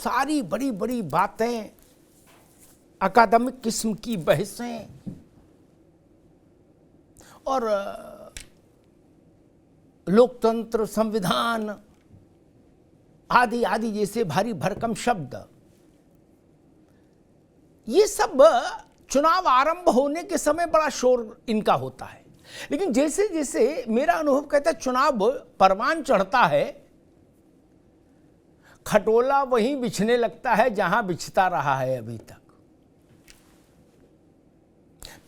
सारी बड़ी बड़ी बातें, अकादमिक किस्म की बहसें और लोकतंत्र, संविधान आदि आदि जैसे भारी भरकम शब्द, ये सब चुनाव आरंभ होने के समय बड़ा शोर इनका होता है। लेकिन जैसे जैसे मेरा अनुभव कहता है चुनाव परवान चढ़ता है, खटोला वहीं बिछने लगता है जहां बिछता रहा है अभी तक।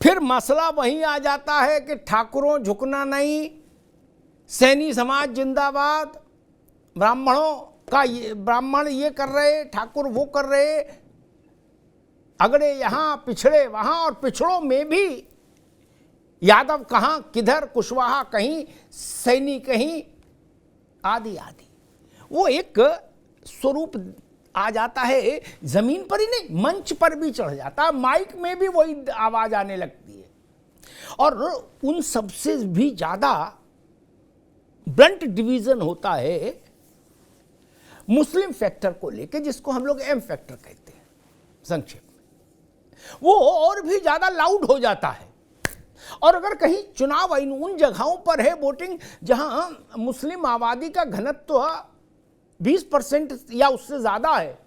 फिर मसला वहीं आ जाता है कि ठाकुरों झुकना नहीं, सैनी समाज जिंदाबाद, ब्राह्मणों का ब्राह्मण ये कर रहे, ठाकुर वो कर रहे, अगड़े यहां पिछड़े वहां, और पिछड़ों में भी यादव कहां किधर, कुशवाहा कहीं, सैनी कहीं, आदि आदि। वो एक स्वरूप आ जाता है, जमीन पर ही नहीं मंच पर भी चढ़ जाता है, माइक में भी वही आवाज आने लगती है। और उन सबसे भी ज्यादा ब्लंट डिवीजन होता है मुस्लिम फैक्टर को लेके, जिसको हम लोग एम फैक्टर कहते हैं संक्षेप में। वो और भी ज्यादा लाउड हो जाता है। और अगर कहीं चुनाव उन जगहों पर है वोटिंग जहां मुस्लिम आबादी का घनत्व 20% या उससे ज्यादा है,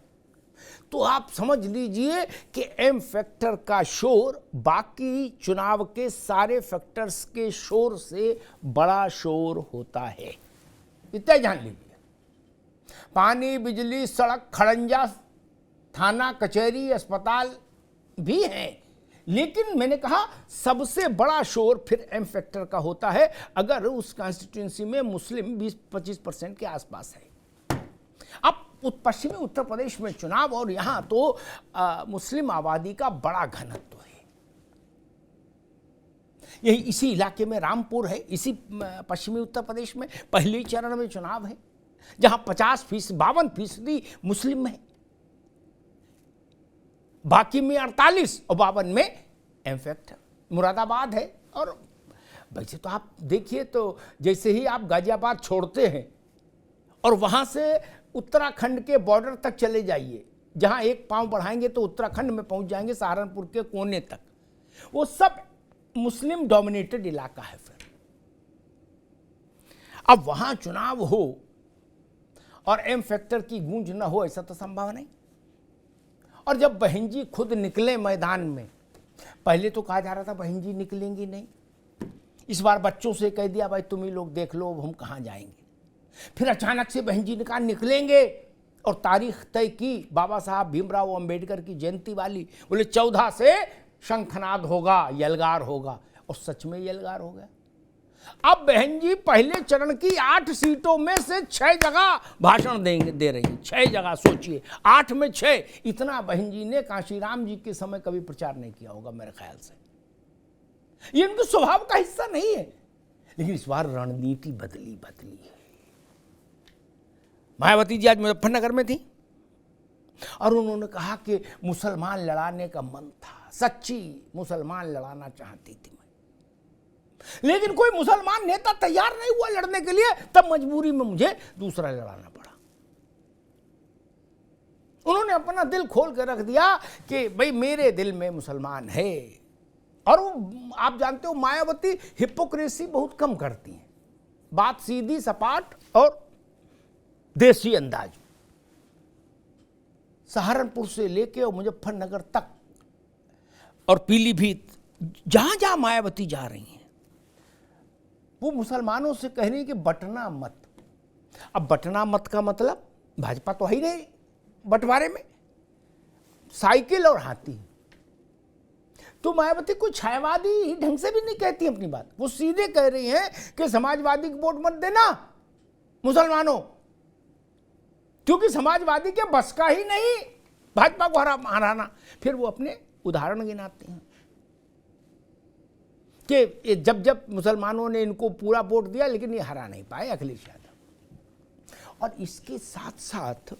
तो आप समझ लीजिए कि एम फैक्टर का शोर बाकी चुनाव के सारे फैक्टर्स के शोर से बड़ा शोर होता है। इतना जान लीजिए। पानी, बिजली, सड़क, खड़ंजा, थाना, कचहरी, अस्पताल भी हैं, लेकिन मैंने कहा सबसे बड़ा शोर फिर एम फैक्टर का होता है अगर उस कॉन्स्टिट्यूंसी में मुस्लिम 20-25% के आसपास है। अब पश्चिमी उत्तर प्रदेश में चुनाव, और यहां तो मुस्लिम आबादी का बड़ा घनत्व है। यही इसी इलाके में रामपुर है, इसी पश्चिमी उत्तर प्रदेश में पहले चरण में चुनाव है जहां 52% मुस्लिम है, बाकी में 48 और 52 में एम फैक्टर। मुरादाबाद है। और वैसे तो आप देखिए, तो जैसे ही आप गाजियाबाद छोड़ते हैं और वहां से उत्तराखंड के बॉर्डर तक चले जाइए, जहां एक पांव बढ़ाएंगे तो उत्तराखंड में पहुंच जाएंगे, सहारनपुर के कोने तक, वो सब मुस्लिम डोमिनेटेड इलाका है। फिर अब वहां चुनाव हो और एम फैक्टर की गूंज न हो, ऐसा तो संभव नहीं। और जब बहन जी खुद निकले मैदान में, पहले तो कहा जा रहा था बहन जी निकलेंगी नहीं, इस बार बच्चों से कह दिया भाई तुम ही लोग देख लो अब हम कहां जाएंगे। फिर अचानक से बहन जी ने कहा निकलेंगे, और तारीख तय की बाबा साहब भीमराव अंबेडकर की जयंती वाली, बोले 14 से शंखनाद होगा, यलगार होगा, और सच में यलगार हो गया। अब बहन जी पहले चरण की 8 सीटों में से 6 जगह भाषण दे रही हैं। 6 जगह, सोचिए, 8 में 6। इतना बहन जी ने कांशीराम जी के समय कभी प्रचार नहीं किया होगा मेरे ख्याल से। ये उनके स्वभाव का हिस्सा नहीं है। लेकिन इस बार रणनीति बदली है। मायावती जी आज मुजफ्फरनगर में थी और उन्होंने कहा कि मुसलमान लड़ाने का मन था, सच्ची मुसलमान लड़ाना चाहती थी मैं, लेकिन कोई मुसलमान नेता तैयार नहीं हुआ लड़ने के लिए, तब मजबूरी में मुझे दूसरा लड़ाना पड़ा। उन्होंने अपना दिल खोल कर रख दिया कि भाई मेरे दिल में मुसलमान है। और वो आप जानते हो मायावती हिपोक्रेसी बहुत कम करती हैं, बात सीधी सपाट और देसी अंदाज। सहारनपुर से लेके और मुजफ्फरनगर तक और पीलीभीत, जहां जहां मायावती जा रही हैं, वो मुसलमानों से कह रही है कि बटना मत। अब बटना मत का मतलब, भाजपा तो है ही नहीं बंटवारे में, साइकिल और हाथी। तो मायावती कोई छायावादी ढंग से भी नहीं कहती अपनी बात, वो सीधे कह रही हैं कि समाजवादी को वोट मत देना मुसलमानों, क्योंकि समाजवादी के बस का ही नहीं भाजपा को हराना। फिर वो अपने उदाहरण गिनाते हैं कि जब जब मुसलमानों ने इनको पूरा वोट दिया लेकिन ये हरा नहीं पाए अखिलेश यादव। और इसके साथ साथ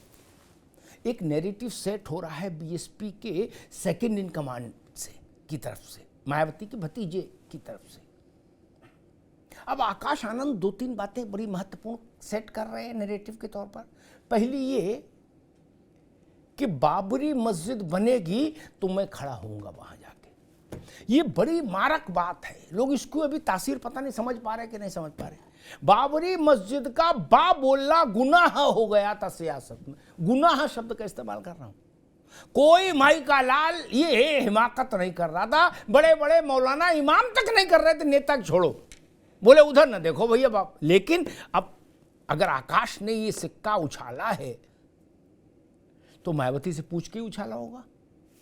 एक नैरेटिव सेट हो रहा है बीएसपी के सेकंड इन कमांड से की तरफ से, मायावती के भतीजे की तरफ से। अब आकाश आनंद 2-3 बातें बड़ी महत्वपूर्ण सेट कर रहे हैं नैरेटिव के तौर पर। पहली ये कि बाबरी मस्जिद बनेगी तो मैं खड़ा होऊंगा वहां जाके। ये बड़ी मारक बात है। लोग इसको अभी तासीर पता नहीं समझ पा रहे कि नहीं समझ पा रहे। बाबरी मस्जिद का बा बोलना गुनाह हो गया था सियासत में। गुनाह शब्द का इस्तेमाल कर रहा हूं। कोई माई का लाल ये हिमाकत नहीं कर रहा था। बड़े बड़े मौलाना इमाम तक नहीं कर रहे थे, नेता छोड़ो, बोले उधर ना देखो भैया बाप। लेकिन अब अगर आकाश ने ये सिक्का उछाला है तो मायावती से पूछ के ही उछाला होगा।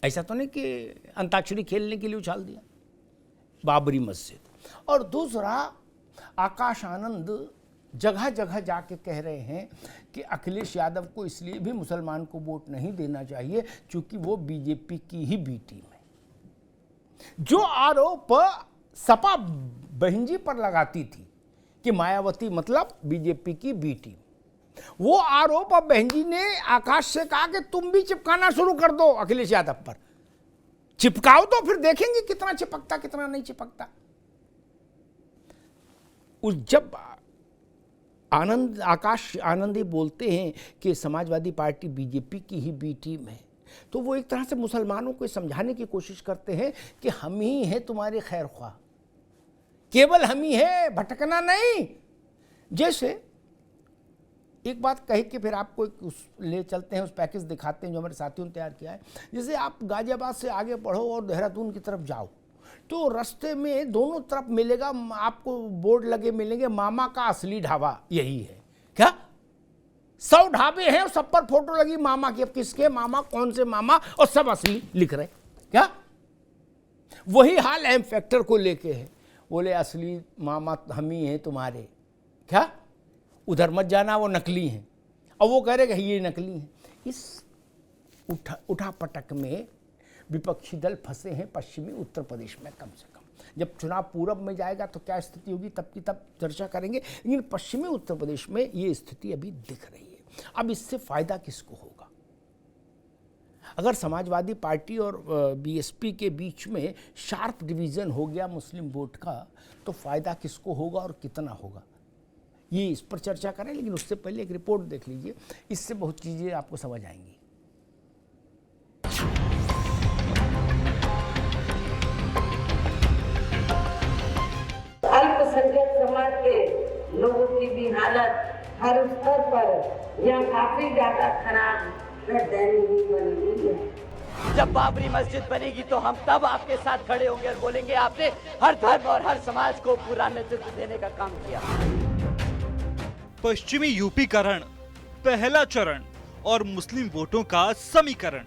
ऐसा तो नहीं कि अंताक्षरी खेलने के लिए उछाल दिया बाबरी मस्जिद। और दूसरा, आकाश आनंद जगह जगह जाके कह रहे हैं कि अखिलेश यादव को इसलिए भी मुसलमान को वोट नहीं देना चाहिए क्योंकि वो बीजेपी की ही बी टीम है। जो आरोप सपा बहन जी पर लगाती थी कि मायावती मतलब बीजेपी की बी टीम, वो आरोप अब बहन जी ने आकाश से कहा कि तुम भी चिपकाना शुरू कर दो अखिलेश यादव पर। चिपकाओ तो फिर देखेंगे कितना चिपकता कितना नहीं चिपकता। उस जब आकाश आनंदी बोलते हैं कि समाजवादी पार्टी बीजेपी की ही बी टीम है, तो वो एक तरह से मुसलमानों को समझाने की कोशिश करते हैं कि हम ही हैं तुम्हारे खैर ख्वाह, केवल हम ही है, भटकना नहीं। जैसे एक बात कही कि फिर आपको ले चलते हैं, उस पैकेज दिखाते हैं जो हमारे साथियों ने तैयार किया है। जैसे आप गाजियाबाद से आगे बढ़ो और देहरादून की तरफ जाओ तो रास्ते में दोनों तरफ मिलेगा, आपको बोर्ड लगे मिलेंगे, मामा का असली ढाबा यही है। क्या 100 ढाबे हैं और सब पर फोटो लगी मामा की। अब किसके मामा, कौन से मामा, और सब असली लिख रहे। क्या वही हाल एम फैक्टर को लेके है। बोले असली मामा हम ही हैं तुम्हारे, क्या उधर मत जाना वो नकली हैं। और वो कह रहे कि ये नकली हैं। इस उठा पटक में विपक्षी दल फंसे हैं पश्चिमी उत्तर प्रदेश में। कम से कम जब चुनाव पूरब में जाएगा तो क्या स्थिति होगी तब की तब चर्चा करेंगे, लेकिन पश्चिमी उत्तर प्रदेश में ये स्थिति अभी दिख रही है। अब इससे फायदा किसको होगा? अगर समाजवादी पार्टी और बीएसपी के बीच में शार्प डिवीजन हो गया मुस्लिम वोट का, तो फायदा किसको होगा और कितना होगा, ये इस पर चर्चा करें। लेकिन उससे पहले एक रिपोर्ट देख लीजिए, इससे बहुत चीजें आपको समझ आएंगी। अल्पसंख्यक समाज के लोगों की भी हालत हर स्तर पर यहाँ काफी ज्यादा खराब दयनीय बनी हुई है। जब बाबरी मस्जिद बनेगी तो हम तब आपके साथ खड़े होंगे और बोलेंगे आपने हर धर्म और हर समाज को पूरा नेतृत्व देने का काम किया। पश्चिमी यूपीकरण, पहला चरण और मुस्लिम वोटों का समीकरण।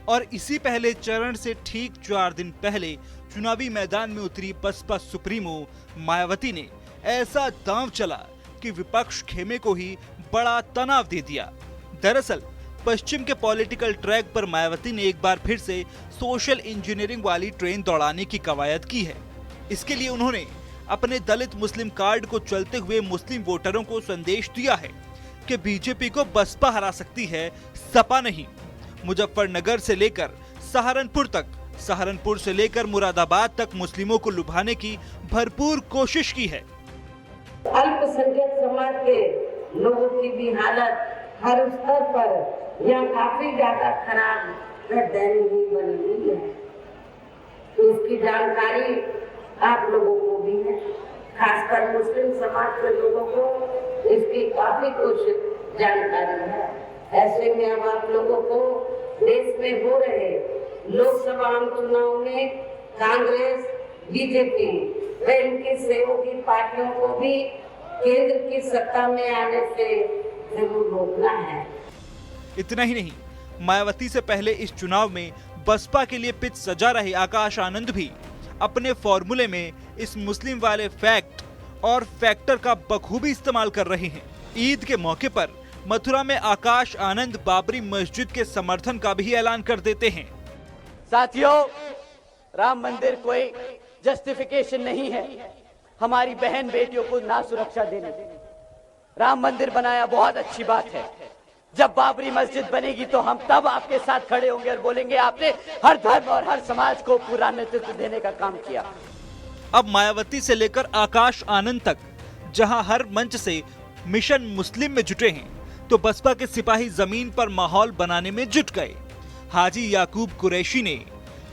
और इसी पहले चरण से ठीक 4 दिन पहले चुनावी मैदान में उतरी बसपा सुप्रीमो मायावती ने ऐसा दांव चला कि विपक्ष खेमे को ही बड़ा तनाव दे दिया। दरअसल पश्चिम के पॉलिटिकल ट्रैक पर मायावती ने एक बार फिर से सोशल इंजीनियरिंग वाली ट्रेन दौड़ाने की कवायद की है। इसके लिए उन्होंने अपने दलित मुस्लिम कार्ड को चलते हुए मुस्लिम वोटरों को संदेश दिया है कि बीजेपी को बसपा हरा सकती है, सपा नहीं। मुजफ्फरनगर से लेकर सहारनपुर तक, सहारनपुर से लेकर मुरादाबाद तक मुस्लिमों को लुभाने की भरपूर कोशिश की है। अल्पसंख्यक समाज के लोगों की भी हालत हर स्तर पर यहाँ काफी ज्यादा खराब दयनीय बनी हुई है। इसकी जानकारी आप लोगों को भी है, खासकर मुस्लिम समाज के लोगों को इसकी काफी कुछ जानकारी है। ऐसे में अब आप लोगों को देश में हो रहे लोकसभा आम चुनाव में कांग्रेस, बीजेपी व इनकी सहयोगी पार्टियों को भी केंद्र की सत्ता में आने से जरूर रोकना है। इतना ही नहीं, मायावती से पहले इस चुनाव में बसपा के लिए पिच सजा रहे आकाश आनंद भी अपने फॉर्मूले में इस मुस्लिम वाले फैक्ट और फैक्टर का बखूबी इस्तेमाल कर रहे हैं। ईद के मौके पर मथुरा में आकाश आनंद बाबरी मस्जिद के समर्थन का भी ऐलान कर देते हैं। साथियों, राम मंदिर कोई जस्टिफिकेशन नहीं है हमारी बहन बेटियों को ना सुरक्षा देने। राम मंदिर बनाया बहुत अच्छी बात है। जब बाबरी मस्जिद बनेगी तो हम तब आपके साथ खड़े होंगे और बोलेंगे आपने हर धर्म और हर समाज को पूरा नेतृत्व देने का काम किया। अब मायावती से लेकर आकाश आनंद तक जहां हर मंच से मिशन मुस्लिम में जुटे हैं, तो बसपा के सिपाही जमीन पर माहौल बनाने में जुट गए। हाजी याकूब कुरैशी ने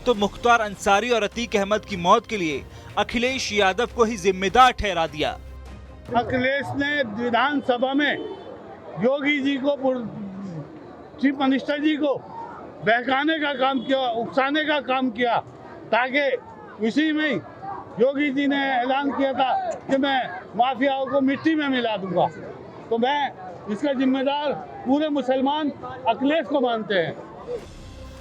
तो मुख्तार अंसारी और अतीक अहमद की मौत के लिए अखिलेश यादव को ही जिम्मेदार ठहरा दिया। अखिलेश ने विधानसभा में योगी जी को, चीफ मिनिस्टर जी को बहकाने का काम किया, उकसाने का काम किया, ताकि इसी में योगी जी ने ऐलान किया था कि मैं माफियाओं को मिट्टी में मिला दूंगा। तो मैं इसका जिम्मेदार पूरे मुसलमान अखिलेश को मानते हैं।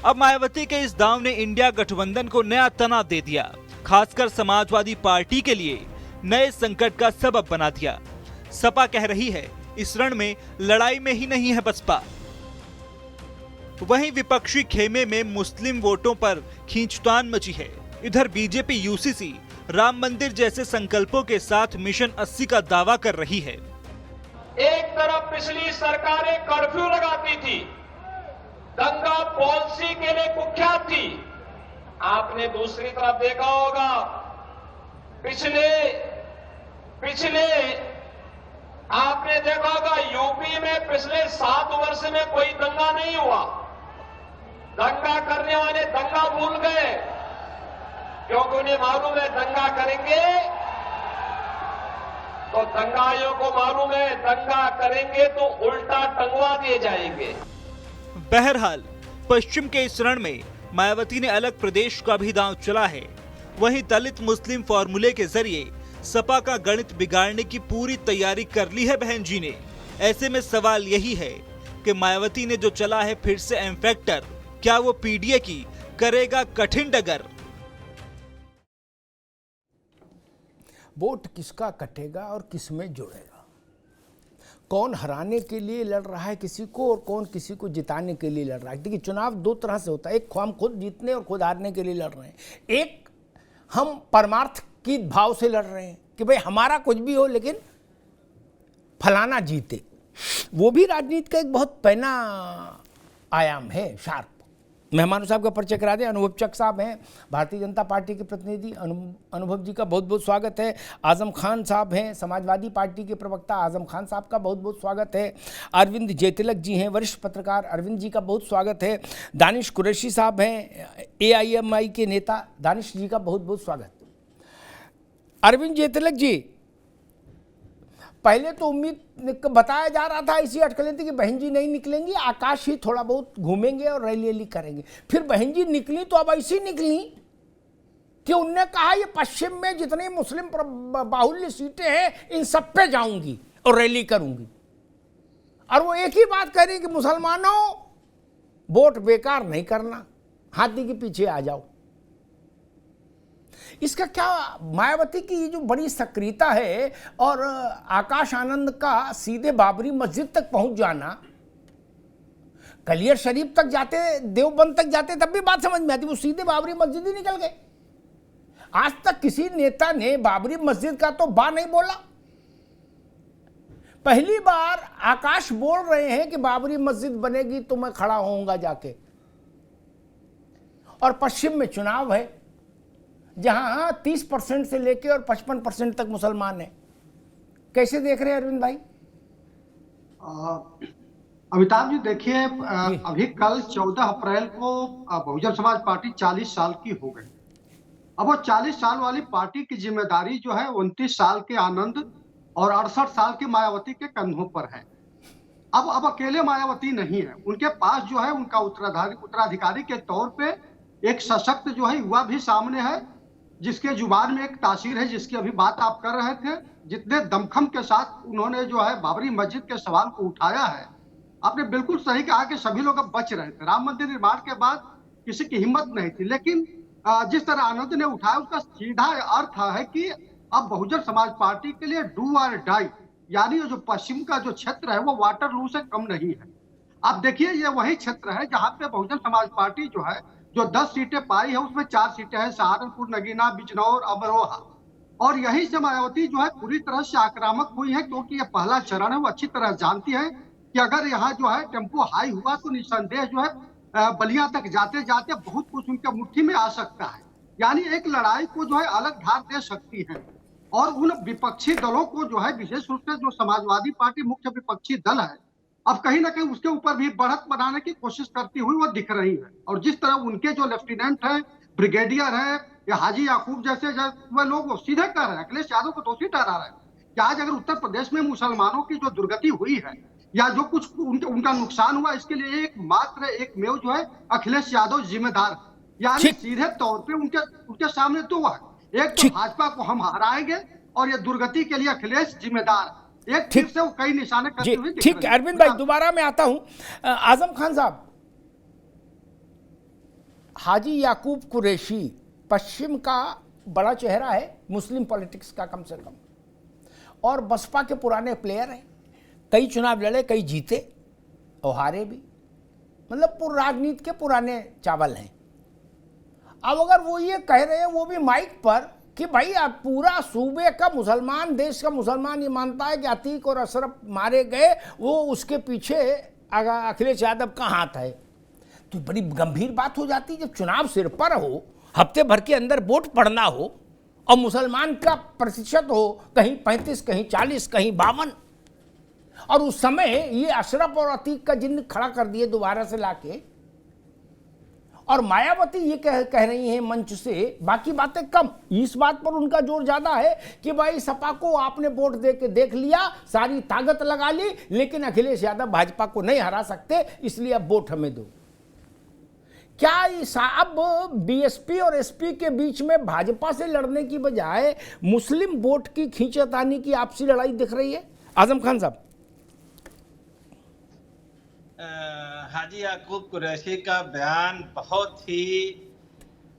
अब मायावती के इस दांव ने इंडिया गठबंधन को नया तनाव दे दिया, खासकर समाजवादी पार्टी के लिए नए संकट का सबब बना दिया। सपा कह रही है इस रण में लड़ाई में ही नहीं है बसपा। वहीं विपक्षी खेमे में मुस्लिम वोटों पर खींचतान मची है। इधर बीजेपी यूसीसी राम मंदिर जैसे संकल्पों के साथ मिशन 80 का दावा कर रही है। एक तरफ पिछली सरकारें कर्फ्यू लगाती थी, दंगा पॉलिसी के लिए कुख्यात थी। आपने दूसरी तरफ देखा होगा पिछले आपने देखा होगा यूपी में पिछले 7 वर्ष में कोई दंगा नहीं हुआ। दंगा करने वाले दंगा भूल गए, क्योंकि उन्हें मालूम है दंगा करेंगे तो दंगाइयों को मालूम है दंगा करेंगे तो उल्टा टंगवा दिए जाएंगे। बहरहाल पश्चिम के इस रण में मायावती ने अलग प्रदेश का भी दांव चला है। वहीं दलित मुस्लिम फॉर्मूले के जरिए सपा का गणित बिगाड़ने की पूरी तैयारी कर ली है बहन जी ने। ऐसे में सवाल यही है कि मायावती ने जो चला है फिर से एम फैक्टर, क्या वो पीडीए की करेगा कठिन डगर? वोट किसका कटेगा और किस में जुड़ेगा, कौन हराने के लिए लड़ रहा है किसी को और कौन किसी को जिताने के लिए लड़ रहा है। देखिए चुनाव 2 तरह से होता है, एक हम खुद जीतने और खुद हारने के लिए लड़ रहे हैं, एक हम परमार्थ की भाव से लड़ रहे हैं कि भाई हमारा कुछ भी हो लेकिन फलाना जीते। वो भी राजनीति का एक बहुत पैना आयाम है, शार्प। मेहमानों साहब का परिचय करा दें। अनुभव चक साहब हैं, भारतीय जनता पार्टी के प्रतिनिधि। अनुभव जी का बहुत बहुत स्वागत है। आजम खान साहब हैं, समाजवादी पार्टी के प्रवक्ता। आजम खान साहब का बहुत बहुत स्वागत है। अरविंद जयतिलक जी हैं, वरिष्ठ पत्रकार। अरविंद जी का बहुत स्वागत है। दानिश कुरैशी साहब हैं, AIMI के नेता। दानिश जी का बहुत बहुत स्वागत। अरविंद जयतिलक जी, पहले तो उम्मीद बताया जा रहा था, इसी अटकलें थी कि बहन जी नहीं निकलेंगी, आकाश ही थोड़ा बहुत घूमेंगे और रैली करेंगे। फिर बहन जी निकली तो अब ऐसी निकली कि उनने कहा ये पश्चिम में जितने मुस्लिम बाहुल्य सीटें हैं इन सब पे जाऊंगी और रैली करूंगी। और वो एक ही बात कह रही कि मुसलमानों वोट बेकार नहीं करना, हाथी के पीछे आ जाओ। इसका क्या, मायावती की जो बड़ी सक्रियता है और आकाश आनंद का सीधे बाबरी मस्जिद तक पहुंच जाना, कलियर शरीफ तक जाते, देवबंद तक जाते तब भी बात समझ में आती, वो सीधे बाबरी मस्जिद ही निकल गए। आज तक किसी नेता ने बाबरी मस्जिद का तो बा नहीं बोला। पहली बार आकाश बोल रहे हैं कि बाबरी मस्जिद बनेगी तो मैं खड़ा होऊंगा जाके। और पश्चिम में चुनाव है जहां 30% से लेकर और 55% तक मुसलमान हैं। कैसे देख रहे हैं अरविंद भाई? अमिताभ जी देखिए, अभी कल 14 अप्रैल को बहुजन समाज पार्टी 40 साल की हो गई। अब वो 40 साल वाली पार्टी की जिम्मेदारी जो है 29 साल के आनंद और 68 साल के मायावती के कंधों पर है। अब अकेले मायावती नहीं है, उनके पास जो है उनका उत्तराधिकारी के तौर पे एक सशक्त जो है युवा भी सामने है, जिसके जुबान में एक तासीर है, जिसकी अभी बात आप कर रहे थे। जितने दमखम के साथ उन्होंने जो है बाबरी मस्जिद के सवाल को उठाया है, आपने बिल्कुल सही कहा कि सभी लोग अब बच रहे थे। राम मंदिर निर्माण के बाद किसी की हिम्मत नहीं थी, लेकिन जिस तरह आनंद ने उठाया उसका सीधा अर्थ है कि अब बहुजन समाज पार्टी के लिए डू और डाई, यानी जो पश्चिम का जो क्षेत्र है वो वाटरलू से कम नहीं है। आप देखिए ये वही क्षेत्र है जहां पे बहुजन समाज पार्टी जो है जो 10 सीटें पाई है उसमें 4 सीटें हैं सहारनपुर, नगीना, बिजनौर, अमरोहा। और यही से मायावती जो है पूरी तरह से आक्रामक हुई है, क्योंकि ये पहला चरण है। वो अच्छी तरह जानती है कि अगर यहाँ जो है टेम्पो हाई हुआ तो निस्संदेह जो है बलिया तक जाते जाते बहुत कुछ उनके मुट्ठी में आ सकता है, यानी एक लड़ाई को जो है अलग धार दे सकती है। और उन विपक्षी दलों को जो है विशेष रूप से जो समाजवादी पार्टी मुख्य विपक्षी दल है अब कहीं ना कहीं उसके ऊपर भी बढ़त बनाने की कोशिश करती हुई वो दिख रही है। और जिस तरह उनके जो लेफ्टिनेंट है, ब्रिगेडियर है या हाजी याकूब जैसे वह लोग वो सीधे कह रहे हैं, अखिलेश यादव को दोषी ठहरा रहे हैं कि आज अगर उत्तर प्रदेश में मुसलमानों की जो दुर्गति हुई है या जो कुछ उनका नुकसान हुआ, इसके लिए एक मेव जो है अखिलेश यादव जिम्मेदार है। यानी सीधे तौर पे उनके सामने दो है, एक तो भाजपा को हम हराएंगे और ये दुर्गति के लिए अखिलेश जिम्मेदार है। एक फिर से वो कई निशाने करते हुए दिख ठीक रहे हैं। अरविंद भाई, दोबारा मैं आता हूं। आजम खान साहब, हाजी याकूब कुरैशी पश्चिम का बड़ा चेहरा है मुस्लिम पॉलिटिक्स का कम से कम, और बसपा के पुराने प्लेयर हैं, कई चुनाव लड़े, कई जीते और हारे भी, मतलब राजनीति के पुराने चावल हैं। अब अगर वो ये कह रहे हैं, वो भी माइक पर, कि भाई अब पूरा सूबे का मुसलमान, देश का मुसलमान ये मानता है कि अतीक और अशरफ मारे गए, वो उसके पीछे अखिलेश यादव का हाथ है, तो बड़ी गंभीर बात हो जाती है। जब चुनाव सिर पर हो, हफ्ते भर के अंदर वोट पड़ना हो और मुसलमान का प्रतिशत हो कहीं 35, कहीं 40, कहीं 52, और उस समय ये अशरफ और अतीक का जिन्न खड़ा कर दिए दोबारा से लाके, और मायावती ये कह रही हैं मंच से, बाकी बातें कम, इस बात पर उनका जोर ज्यादा है कि भाई सपा को आपने वोट दे के देख लिया, सारी ताकत लगा ली, लेकिन अखिलेश यादव भाजपा को नहीं हरा सकते, इसलिए अब वोट हमें दो। क्या अब बीएसपी और एसपी के बीच में भाजपा से लड़ने की बजाय मुस्लिम वोट की खींचतानी की आपसी लड़ाई दिख रही है? आजम खान साहब। हाजी याकूब कुरैशी का बयान बहुत ही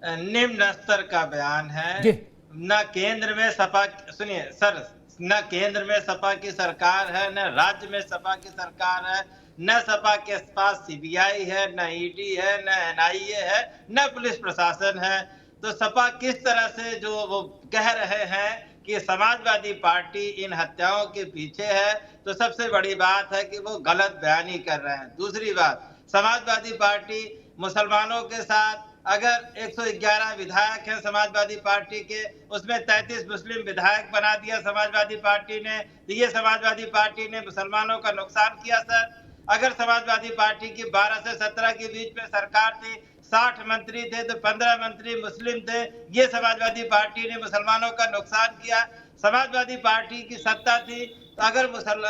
निम्न स्तर का बयान है। न केंद्र में सपा, सुनिए सर, न केंद्र में सपा की सरकार है, न राज्य में सपा की सरकार है, न सपा के पास सीबीआई है, न ईडी है, न एनआईए है, न पुलिस प्रशासन है। तो सपा किस तरह से जो वो कह रहे हैं कि समाजवादी पार्टी इन हत्याओं के पीछे है, तो सबसे बड़ी बात है कि वो गलत बयानी कर रहे हैं। दूसरी बात, समाजवादी पार्टी मुसलमानों के साथ, अगर 111 विधायक हैं समाजवादी पार्टी के, उसमें 33 मुस्लिम विधायक बना दिया समाजवादी पार्टी ने, तो ये समाजवादी पार्टी ने मुसलमानों का नुकसान किया सर। अगर समाजवादी पार्टी की 12 से 17 के बीच में सरकार थी, 60 मंत्री थे, तो 15 मंत्री मुस्लिम थे, ये समाजवादी पार्टी ने मुसलमानों का नुकसान किया। समाजवादी पार्टी की सत्ता थी, तो अगर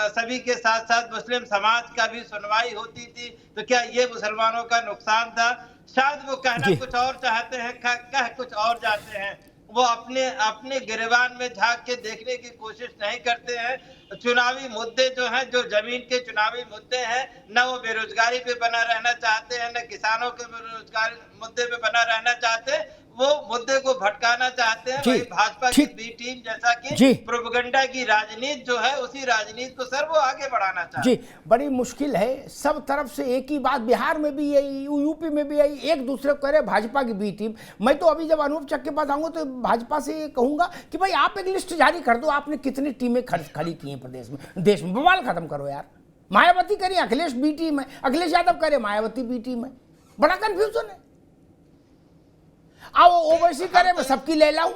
सभी के साथ साथ मुस्लिम समाज का भी सुनवाई होती थी, तो क्या ये मुसलमानों का नुकसान था? शायद वो कहना कुछ और चाहते हैं, कह कुछ और जाते हैं। वो अपने गिरबान में झांक के देखने की कोशिश नहीं करते हैं। चुनावी मुद्दे जो हैं, जो जमीन के चुनावी मुद्दे हैं, न वो बेरोजगारी पे बना रहना चाहते हैं, न किसानों के बेरोजगारी मुद्दे पे बना रहना चाहते हैं, वो मुद्दे को भटकाना चाहते हैं। वही भाजपा की बी टीम जैसा कि प्रोपेगेंडा की राजनीति जो है, उसी राजनीति को सर वो आगे बढ़ाना चाहते हैं। जी, बड़ी मुश्किल है, सब तरफ से एक ही बात, बिहार में भी यही, यूपी में भी यही, एक दूसरे को कह रहे भाजपा की बी टीम। मैं तो अभी जब अनूप चक के पास आऊंगा तो भाजपा से ये कहूंगा कि भाई आप एक लिस्ट जारी कर दो, आपने कितनी टीमें खड़ी की हैं प्रदेश में, देश में, बवाल खत्म करो यार। मायावती करिए अखिलेश बी टीम है, अखिलेश यादव करे मायावती बी टीम है, बड़ा कंफ्यूजन है। आओ ओवैसी करे मैं सबकी लैला हूं,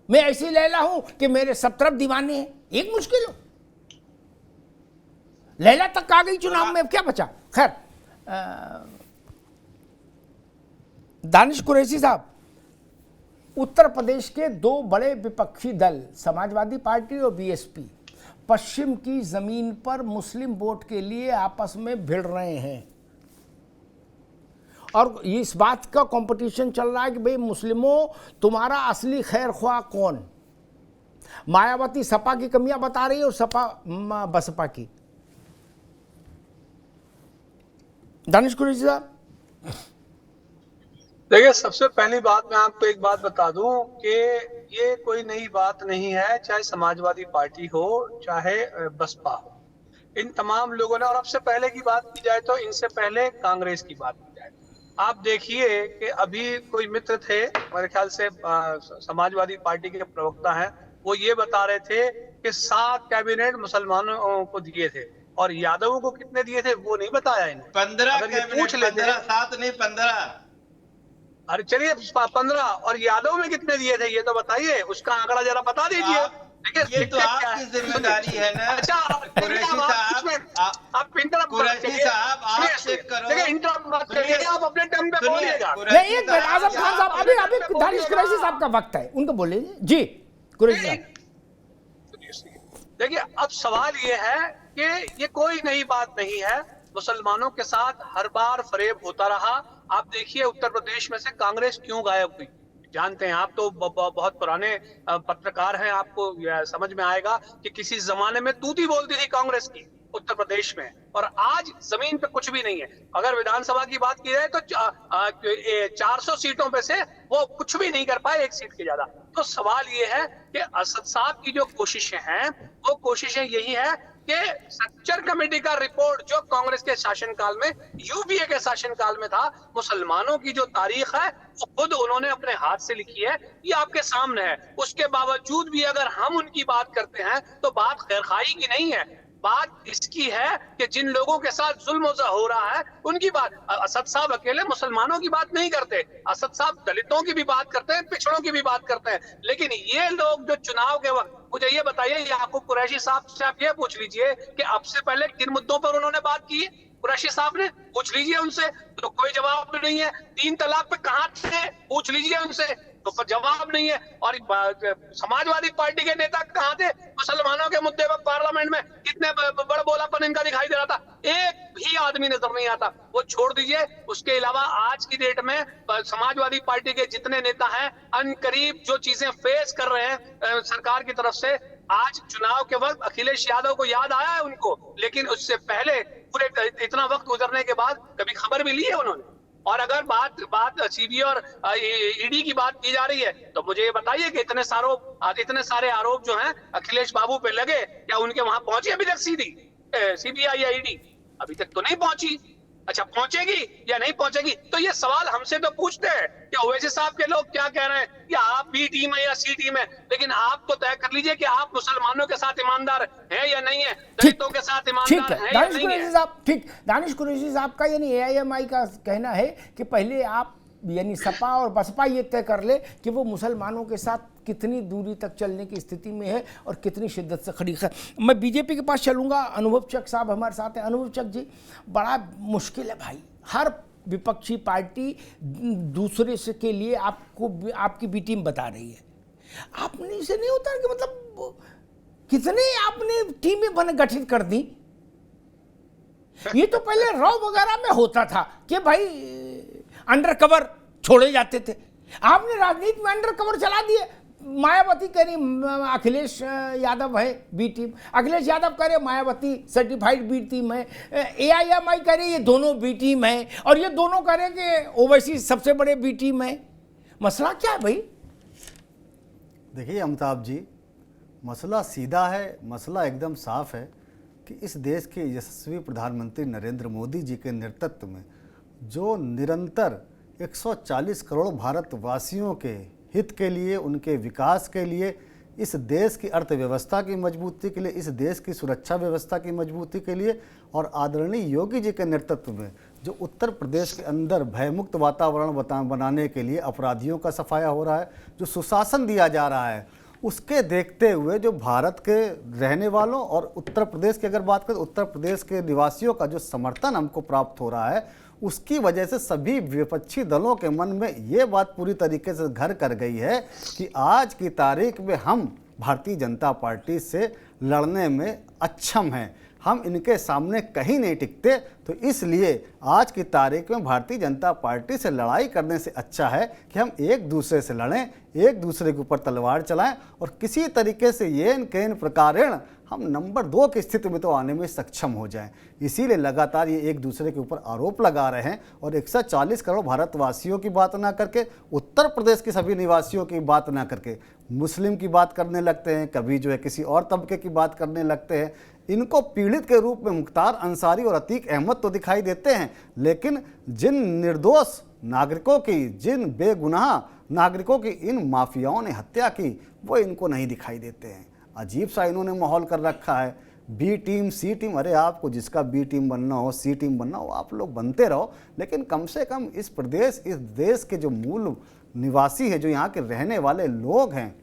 मैं ऐसी लैला हूं कि मेरे सब तरफ दीवाने हैं, एक मुश्किल हो, लैला तक आ गई चुनाव में, अब क्या बचा। खैर, दानिश कुरैशी साहब, उत्तर प्रदेश के दो बड़े विपक्षी दल समाजवादी पार्टी और बीएसपी पश्चिम की जमीन पर मुस्लिम वोट के लिए आपस में भिड़ रहे हैं, और इस बात का कंपटीशन चल रहा है कि भाई मुस्लिमों तुम्हारा असली खैर ख्वाह कौन। मायावती सपा की कमियां बता रही है और सपा बसपा की। दानिश कुरैशी साहब, देखिए, सबसे पहली बात मैं आपको एक बात बता दूं कि ये कोई नई बात नहीं है, चाहे समाजवादी पार्टी हो चाहे बसपा हो, इन तमाम लोगों ने, और अब से पहले की बात की जाए तो इनसे पहले कांग्रेस की बात की जाए, आप देखिए कि अभी कोई मित्र थे मेरे ख्याल से समाजवादी पार्टी के प्रवक्ता हैं, वो ये बता रहे थे कि 7 कैबिनेट मुसलमानों को दिए थे, और यादवों को कितने दिए थे वो नहीं बताया इन्हें। 15 पूछ लेते, 7 नहीं 15। अरे चलिए 15, और यादव में कितने दिए थे ये तो बताइए, उसका आंकड़ा जरा बता दीजिए। देखिए ये तो आपकी जिम्मेदारी है ना। अच्छा कुरैशी साहब, आप इंटरप्ट कुरैशी साहब, आप चेक करो। देखिए इंटरप्ट मत करिए, आप अपने टाइम पे बोलिएगा। नहीं, एक मिनट, आजम खान साहब, अभी दानिश कुरैशी साहब का वक्त है, उनको बोले जी। कुरैशी साहब, देखिए अब सवाल ये है कि ये कोई नई बात नहीं है, मुसलमानों के साथ हर बार फरेब होता रहा। आप देखिए उत्तर प्रदेश में से कांग्रेस क्यों गायब हुई, जानते हैं आप तो बहुत पुराने पत्रकार हैं, आपको समझ में आएगा कि किसी जमाने में तूती बोलती थी कांग्रेस की उत्तर प्रदेश में, और आज जमीन पे कुछ भी नहीं है। अगर विधानसभा की बात की जाए तो 400 सीटों पे से वो कुछ भी नहीं कर पाए, एक सीट के ज्यादा। तो सवाल ये है कि असद साहब की जो कोशिशें हैं वो कोशिशें यही है कि स्ट्रक्चर कमेटी का रिपोर्ट जो कांग्रेस के शासनकाल में, यूपीए के शासनकाल में था, मुसलमानों की जो तारीख है वो खुद उन्होंने अपने हाथ से लिखी है, ये आपके सामने है। उसके बावजूद भी अगर हम उनकी बात करते हैं तो बात खैरखाई की नहीं है, बात इसकी है कि जिन लोगों के साथ जुल्म हो रहा है उनकी बात। असद साहब अकेले मुसलमानों की बात नहीं करते, असद साहब दलितों की भी बात करते हैं, पिछड़ों की भी बात करते हैं। लेकिन ये लोग जो चुनाव के वक्त, मुझे ये बताइए, याकूब कुरैशी साहब से आप ये पूछ लीजिए कि अब से पहले किन मुद्दों पर उन्होंने बात की है, कुरैशी साहब ने पूछ लीजिए उनसे, तो कोई जवाब नहीं है। 3 तलाक पे कहां थे, पूछ लीजिए उनसे, तो जवाब नहीं है। और समाजवादी पार्टी के नेता कहां थे मुसलमानों के मुद्दे पर, पार्लियामेंट में कितने बड़ बोलापन इनका दिखाई दे रहा था, एक भी आदमी नजर नहीं आता। वो छोड़ दीजिए, उसके अलावा आज की डेट में समाजवादी पार्टी के जितने नेता हैं अनकरीब जो चीजें फेस कर रहे हैं सरकार की तरफ से, आज चुनाव के वक्त अखिलेश यादव को याद आया है उनको, लेकिन उससे पहले पूरे इतना वक्त गुजरने के बाद कभी खबर भी ली है उन्होंने। और अगर बात सीबीआई और ईडी की बात की जा रही है तो मुझे ये बताइए कि इतने सारे आरोप जो हैं अखिलेश बाबू पे लगे, क्या उनके वहां पहुंची अभी तक सीबीआई या ईडी? अभी तक तो नहीं पहुंची। अच्छा, पहुंचेगी या नहीं पहुंचेगी? तो ये सवाल हमसे तो पूछते हैं कि ओवैसी साहब के लोग क्या कह रहे हैं, या आप बी टीम है या सी टीम है, लेकिन आप तो तय कर लीजिए कि आप मुसलमानों के साथ ईमानदार है या नहीं है, दलितों के साथ ईमानदार है या नहीं है। ठीक, दानिश कुरैशी साहब का यानी एआईएमआई का कहना है कि पहले आप यानी सपा और बसपा ये तय कर ले कि वो मुसलमानों के साथ कितनी दूरी तक चलने की स्थिति में है और कितनी शिद्दत से खड़ी है। मैं बीजेपी के पास चलूँगा, अनुभव चक साहब हमारे साथ हैं। अनुभव चक जी, बड़ा मुश्किल है भाई, हर विपक्षी पार्टी दूसरे से के लिए आपकी बी टीम बता रही है। आपने इसे नहीं होता कि मतलब कितने आपने टीमें गठित कर दी? ये तो पहले रॉ वगैरह में होता था कि भाई अंडर कवर छोड़े जाते थे, आपने राजनीति में अंडर कवर चला दिए। मायावती कह रही अखिलेश यादव है बी टीम, अखिलेश यादव कह रहे मायावती सर्टिफाइड बी टीम है, एआईएमआई कह रही ये दोनों बी टीम है, और ये दोनों कह रहे कि ओवैसी सबसे बड़े बी टीम है। मसला क्या है भाई? देखिए अमिताभ जी, मसला सीधा है, मसला एकदम साफ है कि इस देश के यशस्वी प्रधानमंत्री नरेंद्र मोदी जी के नेतृत्व में जो निरंतर 140 करोड़ भारतवासियों के हित के लिए, उनके विकास के लिए, इस देश की अर्थव्यवस्था की मजबूती के लिए, इस देश की सुरक्षा व्यवस्था की मजबूती के लिए, और आदरणीय योगी जी के नेतृत्व में जो उत्तर प्रदेश के अंदर भयमुक्त वातावरण बनाने के लिए अपराधियों का सफाया हो रहा है, जो सुशासन दिया जा रहा है, उसके देखते हुए जो भारत के रहने वालों और उत्तर प्रदेश की अगर बात करें, उत्तर प्रदेश के निवासियों का जो समर्थन हमको प्राप्त हो रहा है, उसकी वजह से सभी विपक्षी दलों के मन में ये बात पूरी तरीके से घर कर गई है कि आज की तारीख में हम भारतीय जनता पार्टी से लड़ने में अक्षम हैं, हम इनके सामने कहीं नहीं टिकते। तो इसलिए आज की तारीख में भारतीय जनता पार्टी से लड़ाई करने से अच्छा है कि हम एक दूसरे से लड़ें, एक दूसरे के ऊपर तलवार चलाएं, और किसी तरीके से येन केन प्रकारेण हम नंबर 2 की स्थिति में तो आने में सक्षम हो जाएं। इसीलिए लगातार ये एक दूसरे के ऊपर आरोप लगा रहे हैं, और 140 करोड़ भारतवासियों की बात ना करके, उत्तर प्रदेश के सभी निवासियों की बात ना करके मुस्लिम की बात करने लगते हैं, कभी जो है किसी और तबके की बात करने लगते हैं। इनको पीड़ित के रूप में मुख्तार अंसारी और अतीक अहमद तो दिखाई देते हैं, लेकिन जिन निर्दोष नागरिकों की, जिन बेगुनाह नागरिकों की इन माफियाओं ने हत्या की, वो इनको नहीं दिखाई देते हैं। अजीब सा इन्होंने माहौल कर रखा है, बी टीम सी टीम। अरे आपको जिसका बी टीम बनना हो, सी टीम बनना हो, आप लोग बनते रहो, लेकिन कम से कम इस प्रदेश, इस देश के जो मूल निवासी हैं, जो यहाँ के रहने वाले लोग हैं,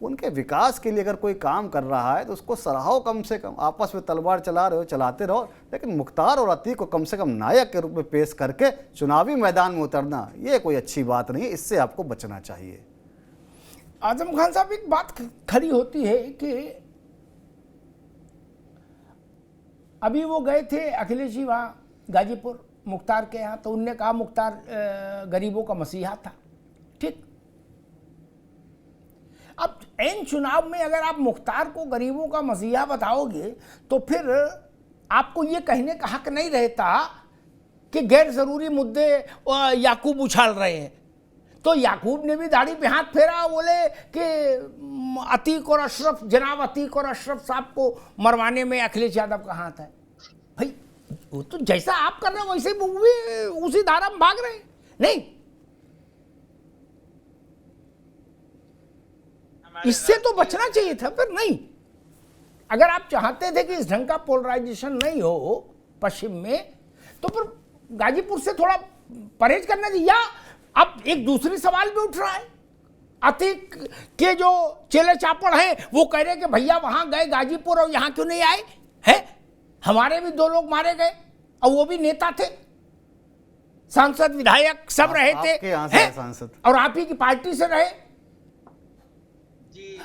उनके विकास के लिए अगर कोई काम कर रहा है तो उसको सराहो कम से कम। आपस में तलवार चला रहे हो, चलाते रहो, लेकिन मुख्तार और अतीक को कम से कम नायक के रूप में पेश करके चुनावी मैदान में उतरना ये कोई अच्छी बात नहीं है, इससे आपको बचना चाहिए। आजम खान साहब, एक बात खड़ी होती है कि अभी वो गए थे अखिलेश जी वहाँ गाजीपुर मुख्तार के यहाँ, तो उनने कहा मुख्तार गरीबों का मसीहा था। ठीक, अब इन चुनाव में अगर आप मुख्तार को गरीबों का मसीहा बताओगे तो फिर आपको ये कहने का हक नहीं रहता कि गैर जरूरी मुद्दे याकूब उछाल रहे हैं। तो याकूब ने भी दाढ़ी पे हाथ फेरा, बोले कि अतीक और अशरफ, जनाब अतीक और अशरफ साहब को मरवाने में अखिलेश यादव का हाथ है। भाई वो तो जैसा आप कर रहे हो वैसे वो भी उसी धारा में भाग रहे हैं। नहीं, इससे तो बचना चाहिए था। फिर नहीं, अगर आप चाहते थे कि इस ढंग का पोलराइजेशन नहीं हो पश्चिम में, तो फिर गाजीपुर से थोड़ा परहेज करना चाहिए। या अब एक दूसरी सवाल भी उठ रहा है, अतीक के जो चेले चापड़ हैं वो कह रहे कि भैया वहां गए गाजीपुर और यहां क्यों नहीं आए हैं? हमारे भी 2 लोग मारे गए और वो भी नेता थे, सांसद विधायक सब रहे थे, सांसद और आप ही की पार्टी से रहे।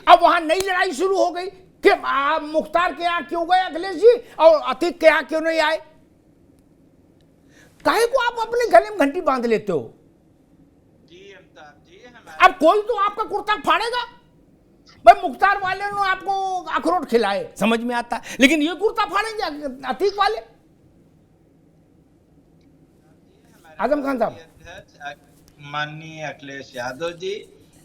अब वहां नई लड़ाई शुरू हो गई कि मुख्तार के यहाँ क्यों गए अखिलेश जी और अतीक के यहाँ क्यों नहीं आए। काहे को आप अपने गले में घंटी बांध लेते हो? अब कोई तो आपका कुर्ता फाड़ेगा। भाई मुख्तार वाले ने आपको अखरोट खिलाए, समझ में आता है, लेकिन ये कुर्ता फाड़ेंगे अतीक वाले। आजम खान साहब, माननीय अखिलेश यादव जी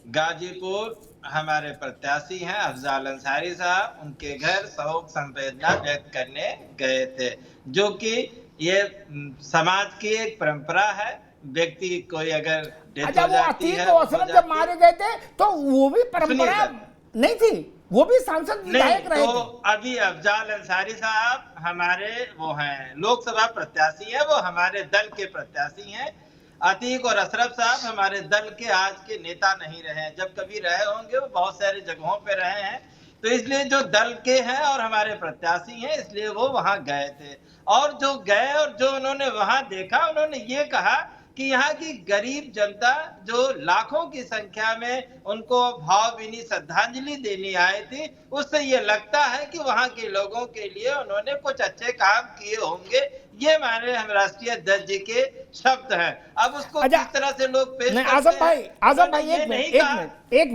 गाजीपुर हमारे प्रत्याशी हैं अफजाल अंसारी साहब, उनके घर शोक संवेदना व्यक्त करने गए थे, जो कि ये समाज की एक परंपरा है। व्यक्ति कोई अगर डेथ हो जाती है, वो जब मारे गए थे तो वो भी परंपरा नहीं थी, वो भी सांसद विधायक रहे तो थे। अभी अफजाल अंसारी साहब हमारे वो हैं लोकसभा प्रत्याशी हैं, वो हमारे दल के प्रत्याशी हैं। अतीक और अशरफ साहब हमारे दल के आज के नेता नहीं रहे हैं, जब कभी रहे होंगे वो बहुत सारी जगहों पे रहे हैं, तो इसलिए जो दल के हैं और हमारे प्रत्याशी हैं इसलिए वो वहां गए थे। और जो गए और जो उन्होंने वहां देखा, उन्होंने ये कहा कि यहाँ की गरीब जनता जो लाखों की संख्या में उनको भावभीनी श्रद्धांजलि देने आई थी, उससे ये लगता है कि वहाँ के लोगों के लिए उन्होंने कुछ अच्छे काम किए होंगे। ये हमारे राष्ट्रीय अध्यक्ष जी के शब्द हैं। अब उसको किस तरह से लोग पेश करते हैं? आजम भाई एक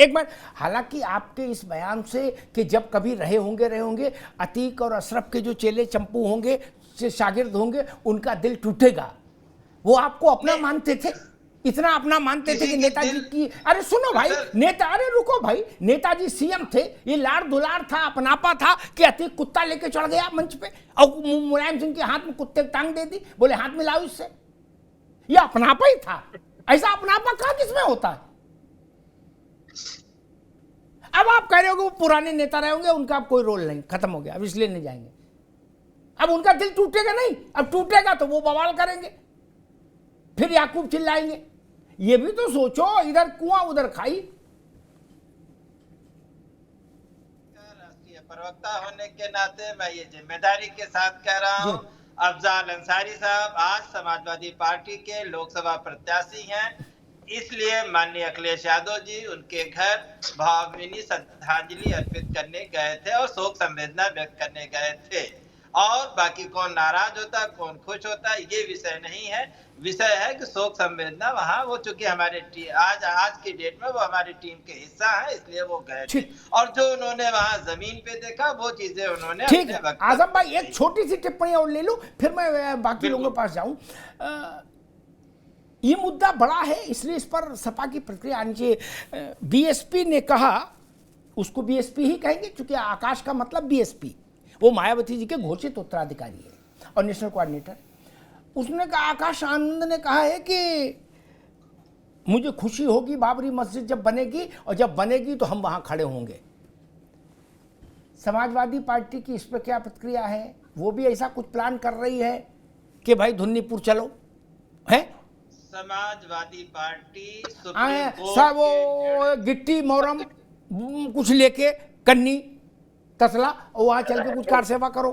मिनट। हालांकि आपके इस बयान से कि जब कभी रहे होंगे अतीक और अशरफ के जो चेले चंपू होंगे, शागिर्द होंगे, उनका दिल टूटेगा। वो आपको अपना मानते थे, इतना अपना मानते थे कि नेताजी की, अरे सुनो भाई, अरे रुको भाई, नेताजी सीएम थे, ये लाड़ दुलार था, अपनापा था कि अतीक कुत्ता लेके चढ़ गया मंच पे और मुलायम सिंह के हाथ में कुत्ते टांग दे दी, बोले हाथ मिलाओ इससे। ये अपनापा ही था। ऐसा अपनापा कहाँ किसमें होता है? अब आप कह रहे हो कि वो पुराने नेता रहे होंगे, उनका अब कोई रोल नहीं, खत्म हो गया, अब इसलिए नहीं जाएंगे। अब उनका दिल टूटेगा नहीं, अब टूटेगा तो वो बवाल करेंगे, फिर याकूब चिल्लाएंगे। ये भी तो सोचो, इधर कुआं उधर खाई। राष्ट्रीय प्रवक्ता होने के नाते मैं ये जिम्मेदारी के साथ कह रहा हूँ, अफजाल अंसारी साहब आज समाजवादी पार्टी के लोकसभा प्रत्याशी हैं, इसलिए माननीय अखिलेश यादव जी उनके घर भावभीनी श्रद्धांजलि अर्पित करने गए थे और शोक संवेदना व्यक्त करने गए थे। और बाकी कौन नाराज होता, कौन खुश होता, ये विषय नहीं है। विषय है कि शोक संवेदना वहाँ, वो चूंकि हमारे आज की डेट में वो हमारी टीम के हिस्सा है, इसलिए वो गए थे। और जो उन्होंने वहाँ जमीन पे देखा वो चीजें उन्होंने। ठीक है आजम भाई, एक छोटी सी टिप्पणी और ले लो, फिर मैं बाकी लोगों के पास जाऊं। ये मुद्दा बड़ा है, इसलिए इस पर सपा की प्रतिक्रिया आनी चाहिए। बीएसपी ने कहा, उसको बीएसपी ही कहेंगे क्योंकि आकाश का मतलब बीएसपी, वो मायावती जी के घोषित उत्तराधिकारी है और नेशनल कोऑर्डिनेटर। उसने कहा, आकाश आनंद ने कहा है कि मुझे खुशी होगी बाबरी मस्जिद जब बनेगी, और जब बनेगी तो हम वहां खड़े होंगे। समाजवादी पार्टी की इस पर क्या प्रतिक्रिया है? वो भी ऐसा कुछ प्लान कर रही है कि भाई धुन्नीपुर चलो है? समाजवादी पार्टी वो गिट्टी मोरम कुछ लेके कन्नी तसला और वहां चल के कुछ कार सेवा करो।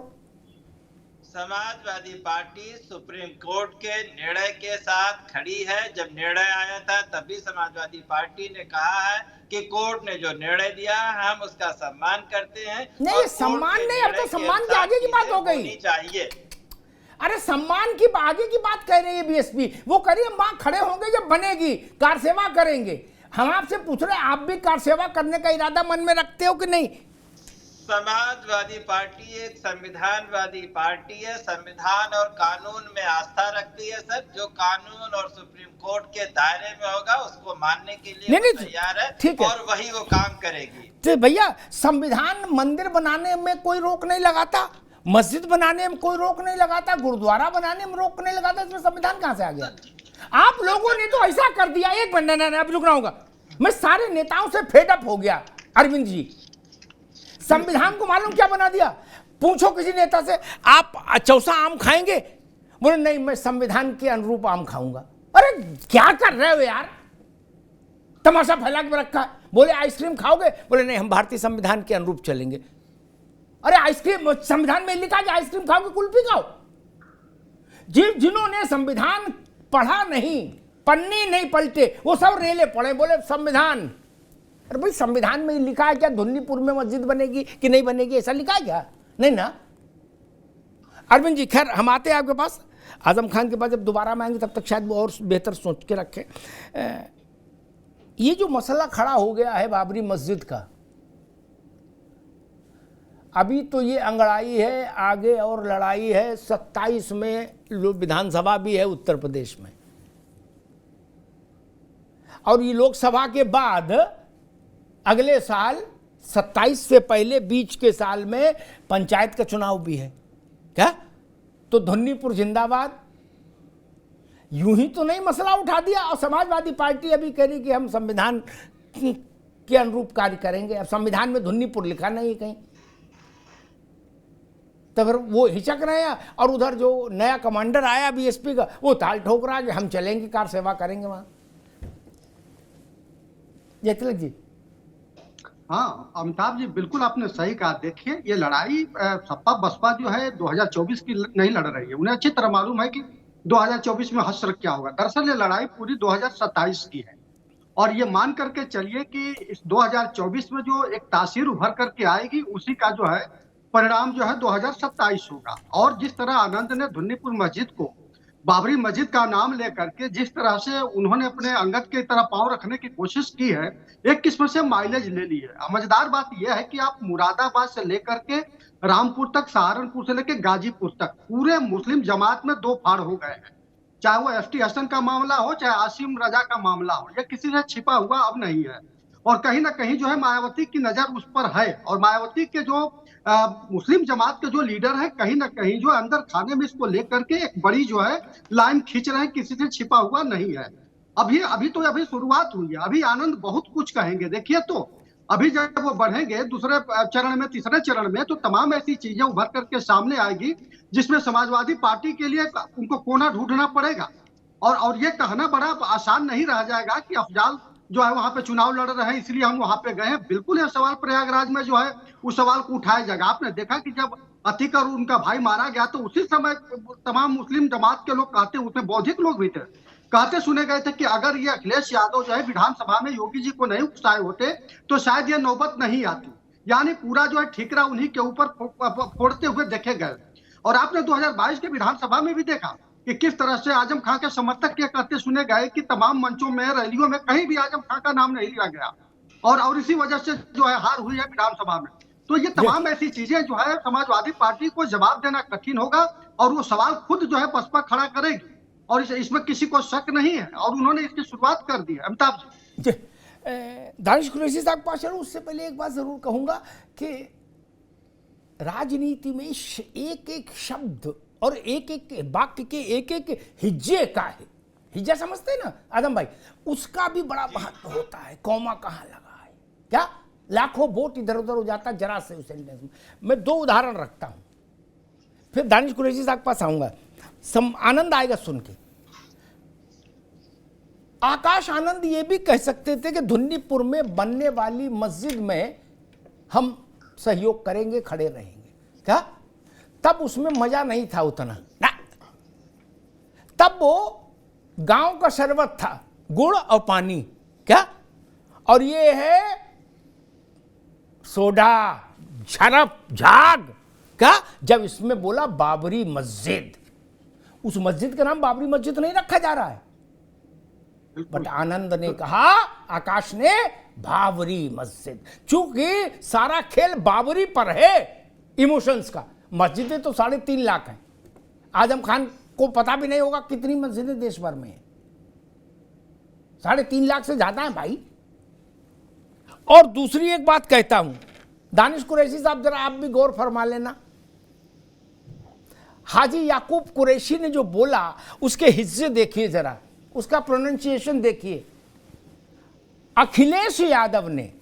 समाजवादी पार्टी सुप्रीम कोर्ट के निर्णय के साथ खड़ी है। जब निर्णय आया था तभी समाजवादी पार्टी ने कहा है कि कोर्ट ने जो निर्णय दिया हम उसका सम्मान करते हैं। नहीं, सम्मान नहीं, अब तो सम्मान के आगे की बात हो गई। चाहिए, अरे सम्मान की आगे की बात कह रही है बीएसपी। वो करिए, मां खड़े होंगे जब बनेगी, कार सेवा करेंगे। हम आपसे पूछ रहे हैं, आप भी कार सेवा करने का इरादा मन में रखते हो कि नहीं? समाजवादी पार्टी एक संविधानवादी पार्टी है, संविधान और कानून में आस्था रखती है सर। जो कानून और सुप्रीम कोर्ट के दायरे में होगा उसको मानने के लिए नहीं, तैयार है, ठीक है, और वही वो काम करेगी। तो भैया, संविधान मंदिर बनाने में कोई रोक नहीं लगाता, मस्जिद बनाने में कोई रोक नहीं लगाता, गुरुद्वारा बनाने में रोक नहीं लगाता, इसमें संविधान कहां से आ गया? आप लोगों ने तो ऐसा कर दिया। एक मिनट, अब रुकना होगा। मैं सारे नेताओं से फेड अप हो गया। अरविंद जी, संविधान को मालूम क्या बना दिया? पूछो किसी नेता से, आप चौसा आम खाएंगे? बोले नहीं, मैं संविधान के अनुरूप आम खाऊंगा। अरे क्या कर रहे हो यार, तमाशा फैला के रखा है। बोले आइसक्रीम खाओगे? बोले नहीं, हम भारतीय संविधान के अनुरूप चलेंगे। अरे आइसक्रीम, संविधान में लिखा कि आइसक्रीम खाओगे, कुल्फी खाओ। जिन्होंने संविधान पढ़ा नहीं, पन्नी नहीं पलटे, वो सब रेले पड़े, बोले संविधान। अरे भाई, संविधान में लिखा है क्या धुन्नीपुर में मस्जिद बनेगी कि नहीं बनेगी? ऐसा लिखा है क्या? नहीं ना। अरविंद जी, खैर हम आते हैं आपके पास। आजम खान के पास जब दोबारा में आएंगे तब तक शायद वो और बेहतर सोच के रखें। ये जो मसला खड़ा हो गया है बाबरी मस्जिद का, अभी तो ये अंगड़ाई है, आगे और लड़ाई है। 27 में विधानसभा भी है उत्तर प्रदेश में, और ये लोकसभा के बाद अगले साल 27 से पहले बीच के साल में पंचायत का चुनाव भी है क्या? तो धुन्नीपुर जिंदाबाद। यूं ही तो नहीं मसला उठा दिया। और समाजवादी पार्टी अभी कह रही कि हम संविधान के अनुरूप कार्य करेंगे। अब संविधान में धुन्नीपुर लिखा नहीं है कहीं, तो फिर वो हिचक रहे हैं। और उधर जो नया कमांडर आया बीएसपी का, वो ताल ठोक रहा है कि हम चलेंगे, कार सेवा करेंगे वहां। जयतिलक जी। हाँ अमिताभ जी, बिल्कुल आपने सही कहा। देखिए, ये लड़ाई सपा बसपा जो है 2024 की नहीं लड़ रही है। उन्हें अच्छी तरह मालूम है कि 2024 में हश्र क्या होगा। दरअसल ये लड़ाई पूरी 2027 की है। और ये मान करके चलिए कि इस 2024 में जो एक तासीर उभर करके आएगी, उसी का जो है परिणाम जो है 2027 होगा। और जिस तरह आनंद ने धुन्नीपुर मस्जिद को बाबरी मस्जिद का नाम लेकर के जिस तरह से उन्होंने अपने अंगत की तरह पांव रखने की कोशिश की है, एक किस्म से माइलेज ले ली है। मजेदार बात यह है कि आप मुरादाबाद से लेकर के रामपुर तक, सहारनपुर से लेकर गाजीपुर तक पूरे मुस्लिम जमात में दो फाड़ हो गए हैं। चाहे वो एफटी हसन का मामला हो, चाहे आसिम रजा का मामला हो, यह किसी से छिपा हुआ अब नहीं है। और कहीं ना कहीं जो है मायावती की नजर उस पर है। और मायावती के जो मुस्लिम जमात के जो लीडर है, कहीं ना कहीं जो अंदर खाने में इसको लेकर के एक बड़ी जो है लाइन खींच रहे हैं, किसी से छिपा हुआ नहीं है। अभी शुरुआत हुई है। अभी आनंद बहुत कुछ कहेंगे। देखिए, तो अभी जब वो बढ़ेंगे दूसरे चरण में, तीसरे चरण में, तो तमाम ऐसी चीजें उभर करके सामने आएगी जिसमें समाजवादी पार्टी के लिए उनको कोना ढूंढना पड़ेगा। और ये कहना बड़ा आसान नहीं रह जाएगा कि अफजाल जो है वहां पे चुनाव लड़ रहे हैं इसलिए हम वहां पे गए हैं। बिल्कुल यह सवाल प्रयागराज में जो है उस सवाल को उठाया जाएगा। आपने देखा कि जब अतीक और उनका भाई मारा गया तो उसी समय तमाम मुस्लिम जमात के लोग कहते, उसमें बौद्धिक लोग भी थे, कहते सुने गए थे कि अगर ये अखिलेश यादव जो है विधानसभा में योगी जी को नहीं उकसाए होते तो शायद ये नौबत नहीं आती। यानी पूरा जो है ठीकरा उन्हीं के ऊपर फोड़ते हुए देखे गए। और आपने 2022 के विधानसभा में भी देखा कि किस तरह से आजम खान के समर्थक ये कहते सुने गए कि तमाम मंचों में, रैलियों में कहीं भी आजम खान का नाम नहीं लिया गया। और इसी वजह से जो है हार हुई है विधानसभा में। तो ये तमाम ऐसी चीजें जो है समाजवादी पार्टी को जवाब देना कठिन होगा। और वो सवाल खुद जो है बसपा खड़ा करेगी, और इसमें किसी को शक नहीं है। और उन्होंने इसकी शुरुआत कर दी है। अमिताभ जी। दानिश कुरैशी साहब पास चलूं, उससे पहले एक बात जरूर कहूंगा कि राजनीति में एक एक शब्द और एक एक वाक्य के एक एक हिज्जे का है, हिज्जा समझते हैं ना आदम भाई, उसका भी बड़ा महत्व होता है। कौमा कहाँ लगा है, क्या लाखों वोट इधर उधर हो जाता जरा से उस सेंटेंस में। मैं दो उदाहरण रखता हूं, फिर दानिश कुरैशी साहब के पास आऊंगा। आनंद आएगा सुन के। आकाश आनंद ये भी कह सकते थे कि धुन्नीपुर में बनने वाली मस्जिद में हम सहयोग करेंगे, खड़े रहेंगे। क्या तब उसमें मजा नहीं था उतना ना, तब वो गांव का शरबत था, गुड़ और पानी, क्या, और ये है सोडा, शरब, झाग। क्या जब इसमें बोला बाबरी मस्जिद, उस मस्जिद का नाम बाबरी मस्जिद नहीं रखा जा रहा है, बट आनंद ने कहा, आकाश ने, बाबरी मस्जिद। चूंकि सारा खेल बाबरी पर है, इमोशंस का। मस्जिदें तो 3.5 लाख हैं। आजम खान को पता भी नहीं होगा कितनी मस्जिदें देश भर में हैं। 3.5 लाख से ज्यादा है भाई। और दूसरी एक बात कहता हूं, दानिश कुरैशी साहब, जरा आप भी गौर फरमा लेना। हाजी याकूब कुरैशी ने जो बोला उसके हिस्से देखिए, जरा उसका प्रोनाउंसिएशन देखिए। अखिलेश यादव ने,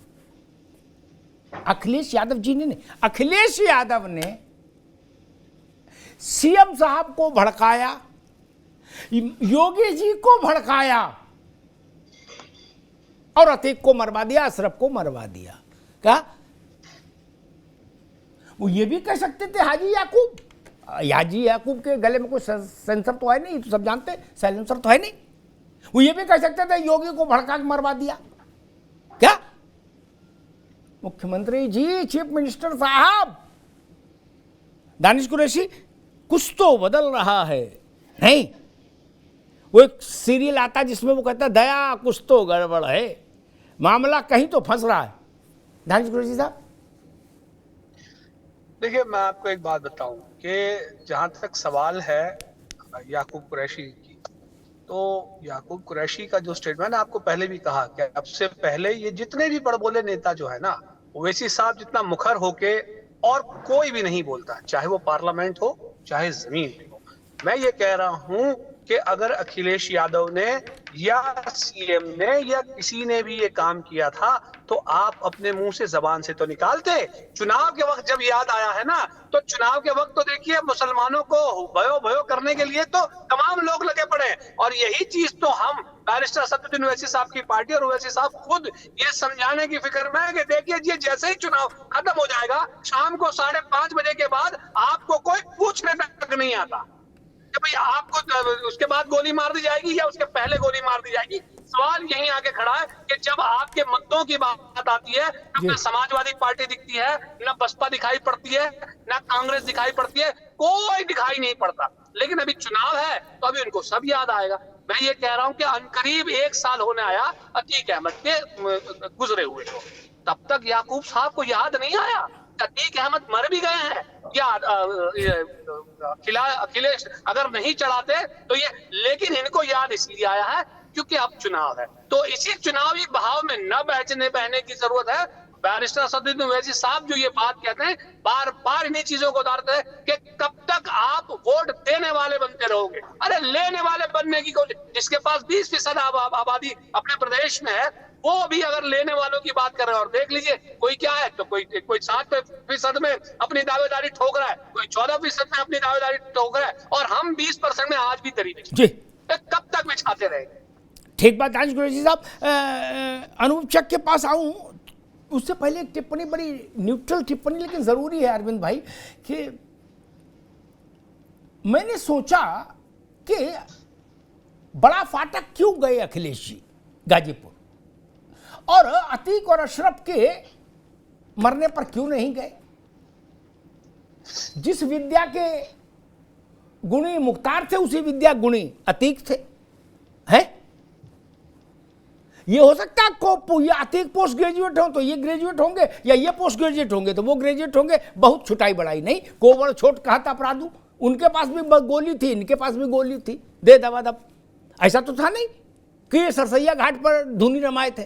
अखिलेश यादव जी ने नहीं, अखिलेश यादव ने सीएम साहब को भड़काया, योगी जी को भड़काया और अतीक को मरवा दिया, अशरफ को मरवा दिया। क्या वो ये भी कह सकते थे हाजी याकूब के गले में कोई सेंसर तो है नहीं, तो सब जानते हैं, साइलेंसर तो है नहीं। वो ये भी कह सकते थे योगी को भड़का के मरवा दिया। क्या मुख्यमंत्री जी, चीफ मिनिस्टर साहब, दानिश कुरैशी, कुछ तो बदल रहा है। नहीं, वो एक सीरियल आता जिसमें वो कहता दया कुछ तो गड़बड़ है, मामला कहीं तो फंस रहा है। दानिश कुरैशी साहब, देखिए मैं आपको एक बात बताऊं कि जहां तक सवाल है याकूब कुरैशी की, तो याकूब कुरैशी का जो स्टेटमेंट, आपको पहले भी कहा कि अब से पहले ये जितने भी बड़बोले नेता जो है ना, ओवैसी साहब जितना मुखर होके और कोई भी नहीं बोलता, चाहे वो पार्लियामेंट हो चाहे जमीन पे हो। मैं ये कह रहा हूं कि अगर अखिलेश यादव ने या सीएम ने या किसी ने भी ये काम किया था तो आप अपने मुंह से जबान से तो निकालते। चुनाव के वक्त जब याद आया है ना, तो चुनाव के वक्त तो देखिए मुसलमानों को भयो भयो करने के लिए तो तमाम लोग लगे पड़े, और यही चीज तो हम बैरिस्टर असदुद्दीन ओवैसी साहब की पार्टी और ओवैसी साहब खुद ये समझाने की फिक्र में है कि देखिए ये जैसे ही चुनाव खत्म हो जाएगा, शाम को 5:30 बजे के बाद आपको कोई पूछने तक नहीं आता कि भाई आपको उसके बाद गोली मार दी जाएगी या उसके पहले गोली मार दी जाएगी। सवाल यहीं आके खड़ा है कि जब आपके मुद्दों की बात आती है, न समाजवादी पार्टी दिखती है, न बसपा दिखाई पड़ती है, न कांग्रेस दिखाई पड़ती है, कोई दिखाई नहीं पड़ता। लेकिन अभी चुनाव है तो अभी उनको सब याद आएगा। मैं ये कह रहा हूं कि अनकरीब 1 साल होने आया अतीक अहमद के गुजरे हुए को, तब तक याकूब साहब को याद नहीं आया। अतीक अहमद मर भी गए हैं या अखिलेश अगर नहीं चढ़ाते तो ये, लेकिन इनको याद इसलिए आया है क्योंकि अब चुनाव है। तो इसी चुनावी बहाव में न बहने की जरूरत है। बैरिस्टर असदुद्दीन ओवैसी साहब जो ये बात कहते हैं, बार बार इन्हीं चीजों को उतारते हैं कि कब तक आप वोट देने वाले बनते रहोगे। अरे लेने वाले बनने की कोशिश, जिसके पास 20% आबादी अपने प्रदेश में है, वो भी अगर लेने वालों की बात कर रहे हैं, और देख लीजिए कोई क्या है, तो कोई 7% में अपनी दावेदारी ठोक रहा है, कोई 14% में अपनी दावेदारी ठोक रहा है, और हम 20% में आज भी दरी बिछा। कब तक बिछाते रहेंगे? ठीक बात दानिश कुरैशी साहब। अनूप चक के पास आऊं उससे पहले एक टिप्पणी, बड़ी न्यूट्रल टिप्पणी लेकिन जरूरी है अरविंद भाई, कि मैंने सोचा कि बड़ा फाटक क्यों गए अखिलेश जी गाजीपुर, और अतीक और अशरफ के मरने पर क्यों नहीं गए। जिस विद्या के गुणी मुख्तार थे उसी विद्या गुणी अतीक थे, हैं? ये हो सकता है को ये अतीक पोस्ट ग्रेजुएट हो तो ये ग्रेजुएट होंगे, या ये पोस्ट ग्रेजुएट होंगे तो वो ग्रेजुएट होंगे। बहुत छुटाई बढ़ाई नहीं, कोवड़ छोट कहा था अपराधु, उनके पास भी गोली थी, इनके पास भी गोली थी, दे दबा दब। ऐसा तो था नहीं कि ये सरसैया घाट पर धुनी रमाए थे।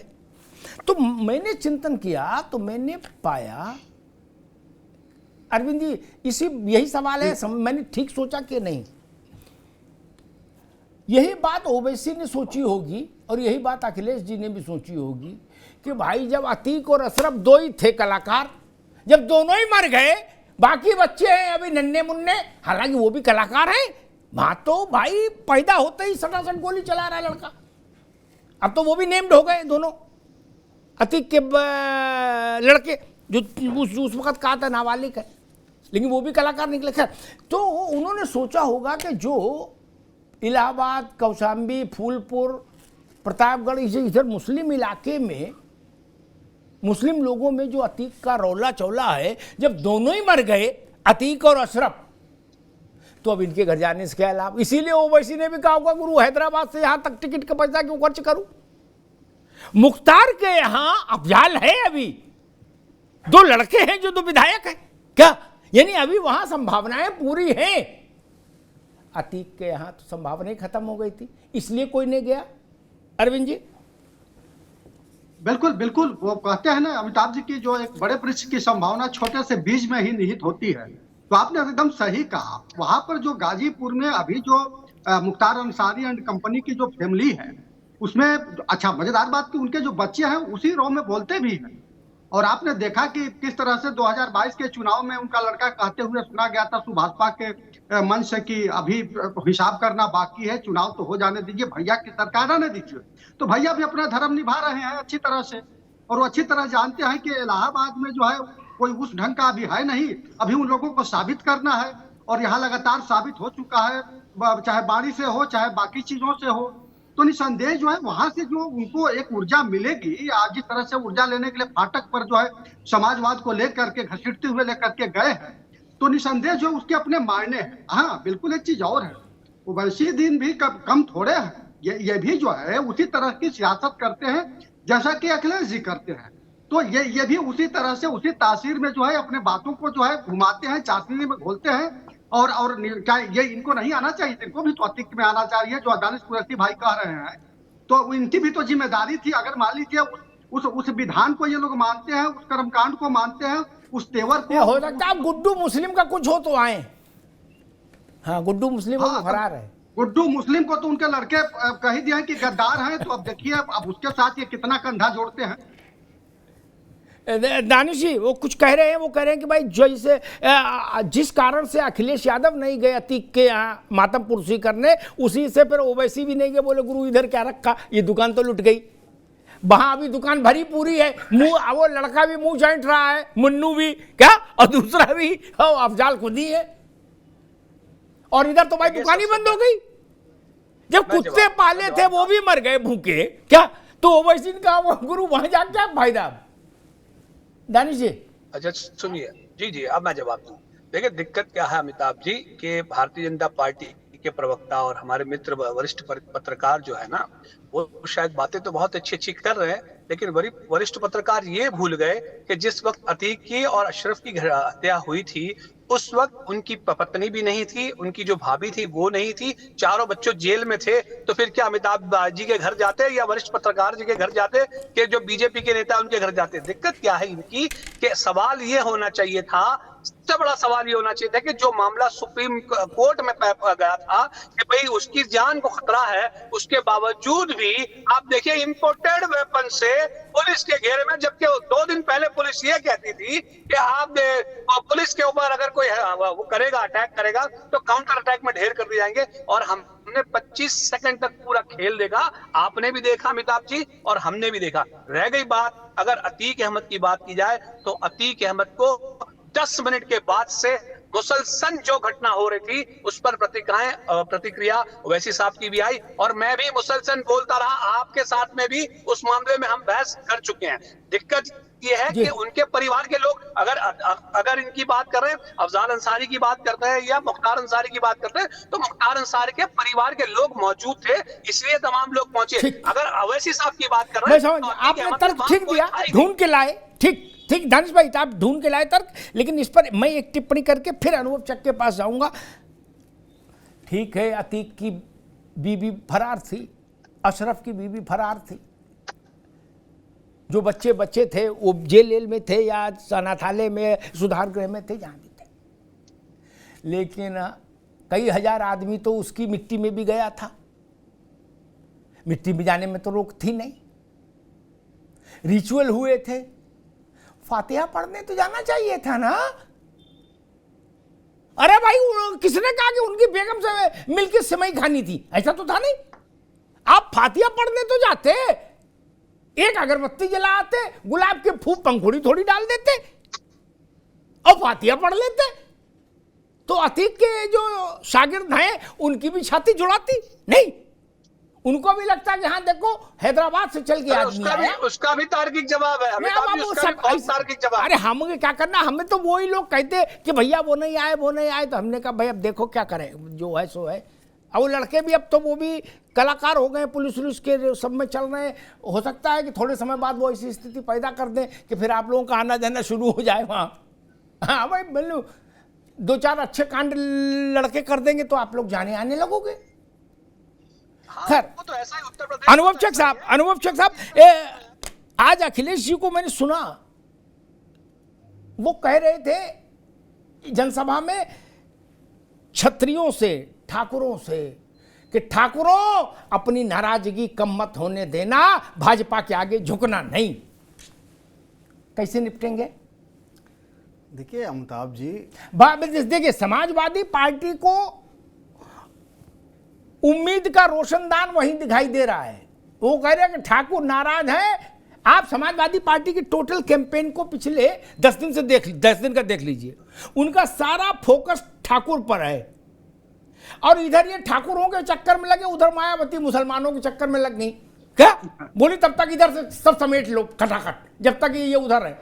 तो मैंने चिंतन किया तो मैंने पाया, अरविंद जी यही सवाल है, मैंने ठीक सोचा कि नहीं। यही बात ओवैसी ने सोची होगी और यही बात अखिलेश जी ने भी सोची होगी कि भाई जब अतीक और अशरफ 2 ही थे कलाकार, जब दोनों ही मर गए, बाकी बच्चे हैं अभी नन्हे मुन्ने, हालांकि वो भी कलाकार हैं, वहां तो भाई पैदा होते ही सटासट गोली चला रहा है लड़का, अब तो वो भी नेम्ड हो गए दोनों, अतीक के लड़के जो उस वक्त कहा था नाबालिग है, लेकिन वो भी कलाकार निकले। खैर, तो उन्होंने सोचा होगा कि जो इलाहाबाद, कौशाम्बी, फूलपुर, प्रतापगढ़, इधर मुस्लिम इलाके में मुस्लिम लोगों में जो अतीक का रौला चौला है, जब दोनों ही मर गए, अतीक और अशरफ, तो अब इनके घर जाने से क्या लाभ। इसीलिए ओवैसी ने भी कहा होगा गुरु हैदराबाद से यहां तक टिकट का पैसा क्यों खर्च करूं। मुख्तार के यहां अफजाल है, अभी 2 लड़के हैं जो 2 विधायक हैं क्या, यानी अभी वहां संभावनाएं पूरी हैं। अतीक के यहां तो संभावनाएं खत्म हो गई थी, इसलिए कोई नहीं गया। अरविंद जी। बिल्कुल बिल्कुल, वो कहते हैं ना अमिताभ जी की, जो एक बड़े वृक्ष की संभावना छोटे से बीज में ही निहित होती है। तो आपने एकदम सही कहा। वहां पर जो गाजीपुर में अभी जो मुख्तार अंसारी एंड कंपनी की जो फैमिली है, उसमें अच्छा मजेदार बात कि उनके जो बच्चे हैं उसी रो में बोलते भी हैं। और आपने देखा कि किस तरह से 2022 के चुनाव में उनका लड़का कहते हुए सुना गया था सुभाषपा के मंच से कि अभी हिसाब करना बाकी है, चुनाव तो हो जाने दीजिए, भैया की सरकार आने दीजिए। तो भैया भी अपना धर्म निभा रहे हैं अच्छी तरह से, और वो अच्छी तरह जानते हैं कि इलाहाबाद में जो है कोई उस ढंग का अभी है नहीं, अभी उन लोगों को साबित करना है। और यहाँ लगातार साबित हो चुका है, चाहे बाड़ी से हो चाहे बाकी चीजों से हो। तो निसंदेह जो है वहां से जो उनको एक ऊर्जा मिलेगी, आज जिस तरह से ऊर्जा लेने के लिए फाटक पर जो है समाजवाद को लेकर के घसीटते हुए लेकर के गए हैं, तो निसंदेह जो उसके अपने मायने हैं। हाँ बिल्कुल, एक चीज और है, ओवैसी दिन भी कम थोड़े हैं, ये भी जो है उसी तरह की सियासत करते हैं जैसा कि अखिलेश जी करते हैं। तो ये भी उसी तरह से उसी तासीर में जो है अपने बातों को जो है घुमाते हैं, चाशनी में घोलते हैं। और क्या ये इनको नहीं आना चाहिए, इनको भी तो अतिक में आना चाहिए, जो दानिश कुरैशी भाई कह रहे हैं। तो इनकी भी तो जिम्मेदारी थी। अगर मान लीजिए उस विधान को ये लोग मानते हैं, उस कर्मकांड को मानते हैं, उस तेवर को, हो सकता है गुड्डू मुस्लिम का कुछ हो तो आए। हाँ, गुड्डू मुस्लिम को फरार है। गुड्डू मुस्लिम को तो उनके लड़के कह दिए हैं कि गद्दार हैं। तो अब देखिए अब उसके साथ ये कितना कंधा जोड़ते हैं। दानिश जी वो कुछ कह रहे हैं, वो कह रहे हैं कि भाई जैसे जिस कारण से अखिलेश यादव नहीं गए अतीक के यहाँ मातम पुरसी करने, उसी से फिर ओवैसी भी नहीं गए। बोले गुरु इधर क्या रखा, ये दुकान तो लुट गई। वहां अभी दुकान भरी पूरी है, मुंह वो लड़का भी मुंह चाट रहा है, मुन्नू भी क्या, और दूसरा भी अफजाल खुद ही है। और इधर तो भाई दुकान ही बंद हो गई। जब कुत्ते पाले थे वो भी मर गए भूखे क्या, तो ओवैसी का गुरु वहां जाके क्या फायदा। दानिश जी। अच्छा सुनिए, जी अब मैं जवाब दूं। देखिए दिक्कत क्या है अमिताभ जी, कि भारतीय जनता पार्टी के प्रवक्ता और हमारे मित्र वरिष्ठ पत्रकार जो है ना, वो शायद बातें तो बहुत अच्छी कर रहे हैं, लेकिन वरिष्ठ पत्रकार ये भूल गए कि जिस वक्त अतीक की और अशरफ की हत्या हुई थी, उस वक्त उनकी पत्नी भी नहीं थी, उनकी जो भाभी थी वो नहीं थी, चारों बच्चों जेल में थे। तो फिर क्या अमिताभ जी के घर जाते या वरिष्ठ पत्रकार जी के घर जाते, कि जो बीजेपी के नेता उनके घर जाते? दिक्कत क्या है इनकी, कि सवाल ये होना चाहिए था, सबसे बड़ा सवाल ये होना चाहिए था कि जो मामला सुप्रीम कोर्ट में गया था कि भाई उसकी जान को खतरा है, उसके बावजूद भी आप देखिए इंपोर्टेड वेपन से पुलिस के घेरे में, जबकि 2 दिन पहले पुलिस ये कहती थी कि आप पुलिस के ऊपर अगर कोई वो करेगा, अटैक करेगा, तो काउंटर अटैक में ढेर कर दिए जाएंगे। और हमने 25 सेकंड तक पूरा खेल देखा, आपने भी देखा अमिताभ जी और हमने भी देखा। रह गई बात, अगर अतीक अहमद की बात की जाए तो अतीक अहमद को 10 मिनट के बाद से मुसलसल जो घटना हो रही थी उस पर प्रतिक्रिया ओवैसी साहब की भी आई, और मैं भी मुसलसल बोलता रहा, आपके साथ में भी उस मामले में हम बहस कर चुके हैं। दिक्कत ये है कि उनके परिवार के लोग, अगर इनकी बात कर रहे हैं, अफजाल अंसारी की बात करते हैं या मुख्तार अंसारी की बात करते हैं, तो मुख्तार अंसारी के परिवार के लोग मौजूद थे, इसलिए तमाम लोग पहुंचे। अगर ओवैसी साहब की बात कर रहे हैं तो आपने तर्क ठीक दिया, ढूंढ के लाए, ठीक दानिश भाई आप ढूंढ के लाए तर्क, लेकिन इस पर मैं एक टिप्पणी करके फिर अनुभव चक के पास जाऊंगा। ठीक है, अतीक की बीबी फरार थी, अशरफ की बीबी फरार थी, जो बच्चे थे वो जेल में थे या अनाथालय में, सुधार गृह में थे, जहां भी थे। लेकिन कई हजार आदमी तो उसकी मिट्टी में भी गया था। मिट्टी में जाने में तो रोक थी नहीं, रिचुअल हुए थे, फातिहा पढ़ने तो जाना चाहिए था ना। अरे भाई किसने कहा कि उनकी बेगम से मिलकर सेवई खानी थी, ऐसा तो था नहीं। आप फातिया पढ़ने तो जाते, एक अगरबत्ती जलाते, गुलाब के फूल पंखुड़ी थोड़ी डाल देते और फातिया पढ़ लेते। तो अतीक के जो शागिर्द हैं उनकी भी छाती जुड़ाती नहीं, उनको भी लगता कि हाँ देखो हैदराबाद से चल के आदमी आया। उसका भी तार्किक जवाब है, तार्किक जवाब। अरे हमें क्या करना, हमें तो वही लोग कहते कि भैया वो नहीं आए वो नहीं आए, तो हमने कहा भाई अब देखो क्या करें, जो है सो है। और वो लड़के भी अब तो वो भी कलाकार हो गए, पुलिस वुलिस के सब में चल रहे हैं। हो सकता है कि थोड़े समय बाद वो ऐसी स्थिति पैदा कर दें कि फिर आप लोगों का आना जाना शुरू हो जाए वहाँ। हाँ भाई बोलूँ, दो चार अच्छे कांड लड़के कर देंगे तो आप लोग जाने आने लगोगे। खैर तो ऐसा ही उत्तर प्रदेश। अनुभव चक साहब, आज अखिलेश जी को मैंने सुना, वो कह रहे थे जनसभा में क्षत्रियों से, ठाकुरों से, कि ठाकुरों अपनी नाराजगी कम मत होने देना, भाजपा के आगे झुकना नहीं। कैसे निपटेंगे? देखिए अमिताभ जी, देखिए समाजवादी पार्टी को उम्मीद का रोशनदान वहीं दिखाई दे रहा है। वो कह रहे हैं कि ठाकुर नाराज है। आप समाजवादी पार्टी की टोटल कैंपेन को पिछले 10 दिन से 10 दिन का देख लीजिए, उनका सारा फोकस ठाकुर पर है। और इधर ये ठाकुरों के चक्कर में लगे, उधर मायावती मुसलमानों के चक्कर में लग गई। क्या बोली तब तक इधर से सब समेट लो खटाखट, जब तक ये उधर है।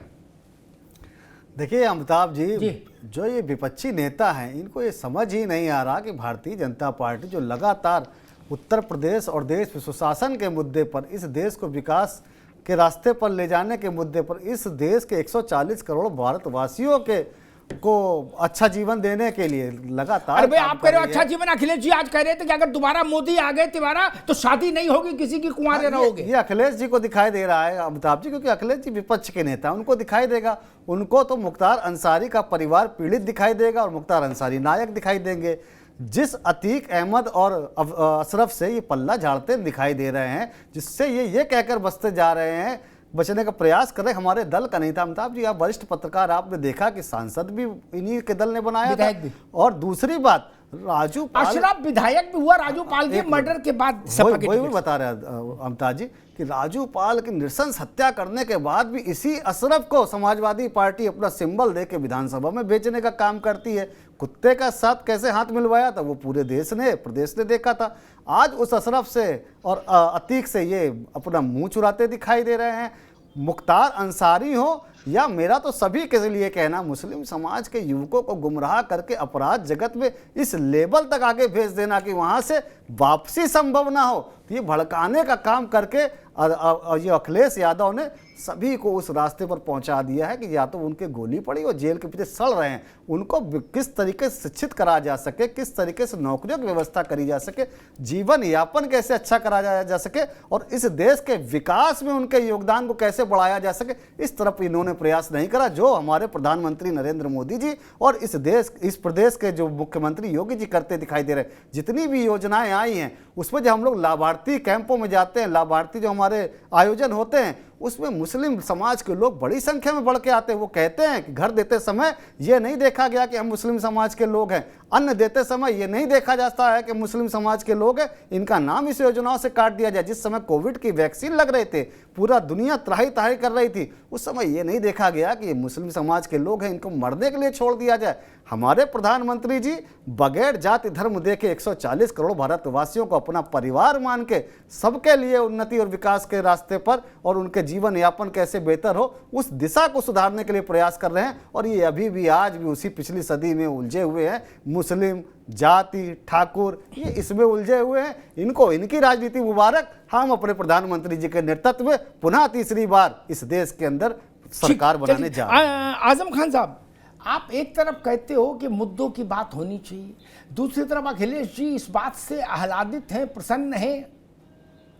देखिए अमिताभ जी, जो ये विपक्षी नेता हैं, इनको ये समझ ही नहीं आ रहा कि भारतीय जनता पार्टी जो लगातार उत्तर प्रदेश और देश में सुशासन के मुद्दे पर, इस देश को विकास के रास्ते पर ले जाने के मुद्दे पर, इस देश के 140 करोड़ भारतवासियों के को अच्छा जीवन देने के लिए लगातार। अरे भाई आप कह रहे हो अच्छा जीवन, अखिलेश जी आज कह रहे थे कि अगर दोबारा मोदी आ गए तिवारा तो शादी नहीं होगी किसी की, कुंवारे रहोगे। ये अखिलेश जी को दिखाई दे रहा है अमिताभ जी, क्योंकि अखिलेश जी विपक्ष के नेता हैं, उनको दिखाई देगा। उनको तो मुख्तार अंसारी का परिवार पीड़ित दिखाई देगा और मुख्तार अंसारी नायक दिखाई देंगे। जिस अतीक अहमद और अशरफ से ये पल्ला झाड़ते दिखाई दे रहे हैं, जिससे ये कहकर बचते जा रहे हैं, बचने का प्रयास कर रहे, हमारे दल का नहीं था। अमिताभ जी, आप वरिष्ठ पत्रकार, आपने देखा कि सांसद भी इन्हीं के दल ने बनाया था। और दूसरी बात, राजू पाल, अशरफ विधायक भी हुआ राजू पाल के मर्डर के बाद। वही बता रहे अमिताभ जी कि राजू पाल की नृशंस हत्या करने के बाद भी इसी अशरफ को समाजवादी पार्टी अपना सिंबल दे के विधानसभा में बेचने का काम करती है। कुत्ते का साथ कैसे हाथ मिलवाया था वो पूरे देश ने, प्रदेश ने देखा था। आज उस अशरफ से और अतीक से ये अपना मुंह चुराते दिखाई दे रहे हैं। मुख्तार अंसारी हो या मेरा तो सभी के लिए कहना, मुस्लिम समाज के युवकों को गुमराह करके अपराध जगत में इस लेवल तक आगे भेज देना कि वहां से वापसी संभव ना हो, तो ये भड़काने का काम करके ये अखिलेश यादव ने सभी को उस रास्ते पर पहुंचा दिया है कि या तो उनके गोली पड़ी और जेल के पीछे सड़ रहे हैं, उनको किस तरीके से शिक्षित करा जा सके, किस तरीके से नौकरियों की व्यवस्था करी जा सके, जीवन यापन कैसे अच्छा करा जा सके और इस देश के विकास में उनके योगदान को कैसे बढ़ाया जा सके, इस तरफ इन्होंने प्रयास नहीं करा, जो हमारे प्रधानमंत्री नरेंद्र मोदी जी और इस प्रदेश के जो मुख्यमंत्री योगी जी करते दिखाई दे रहे। जितनी भी योजनाएं आई हैं उसमें जब हम लोग लाभार्थी कैंपों में जाते हैं, लाभार्थी जो हमारे आयोजन होते हैं, उसमें मुस्लिम समाज के लोग बड़ी संख्या में बढ़ के आते हैं। वो कहते हैं कि घर देते समय ये नहीं देखा गया कि हम मुस्लिम समाज के लोग हैं, अन्न देते समय ये नहीं देखा जाता है कि मुस्लिम समाज के लोग हैं, इनका नाम इस योजनाओं से काट दिया जाए। जिस समय कोविड की वैक्सीन लग रहे थे, पूरा दुनिया त्राही त्राही कर रही थी, उस समय ये नहीं देखा गया कि ये मुस्लिम समाज के लोग हैं, इनको मरने के लिए छोड़ दिया जाए। हमारे प्रधानमंत्री जी बगैर जाति धर्म देखे 140 करोड़ भारतवासियों को अपना परिवार मान के सबके लिए उन्नति और विकास के रास्ते पर और उनके जीवन यापन कैसे बेहतर हो उस दिशा को सुधारने के लिए प्रयास कर रहे हैं। और ये अभी भी आज भी उसी पिछली सदी में उलझे हुए हैं। मुस्लिम जाति ठाकुर ये इसमें उलझे हुए हैं। इनको इनकी राजनीति मुबारक। हम अपने प्रधानमंत्री जी के नेतृत्व में पुनः तीसरी बार इस देश के अंदर सरकार बनाने जा रहे हैं। आजम खान साहब, आप एक तरफ कहते हो कि मुद्दों की बात होनी चाहिए, दूसरी तरफ अखिलेश जी इस बात से आह्लादित हैं, प्रसन्न हैं,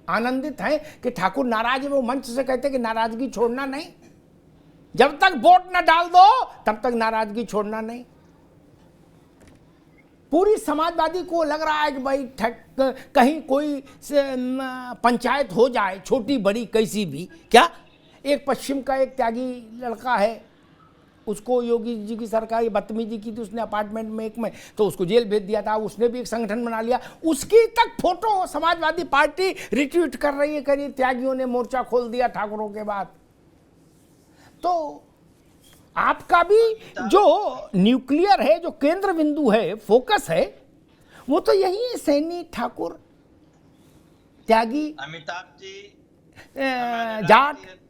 आनंदित हैं कि ठाकुर नाराज है। वो मंच से कहते हैं कि नाराजगी छोड़ना नहीं, जब तक वोट न डाल दो तब तक नाराजगी छोड़ना नहीं। पूरी समाजवादी को लग रहा है कि भाई कहीं कोई पंचायत हो जाए, छोटी बड़ी कैसी भी। क्या एक पश्चिम का एक त्यागी लड़का है, उसको योगी जी की सरकार ये बदतमीजी की थी उसने अपार्टमेंट में एक में, तो उसको जेल भेज दिया था। उसने भी एक संगठन बना लिया, उसकी तक फोटो समाजवादी पार्टी रिट्वीट कर रही है, करिए त्यागियों ने मोर्चा खोल दिया ठाकुरों के बाद। तो आपका भी जो न्यूक्लियर है, जो केंद्र बिंदु है, फोकस है, वो तो यही है, सैनी, ठाकुर, त्यागी, अमिताभ जी,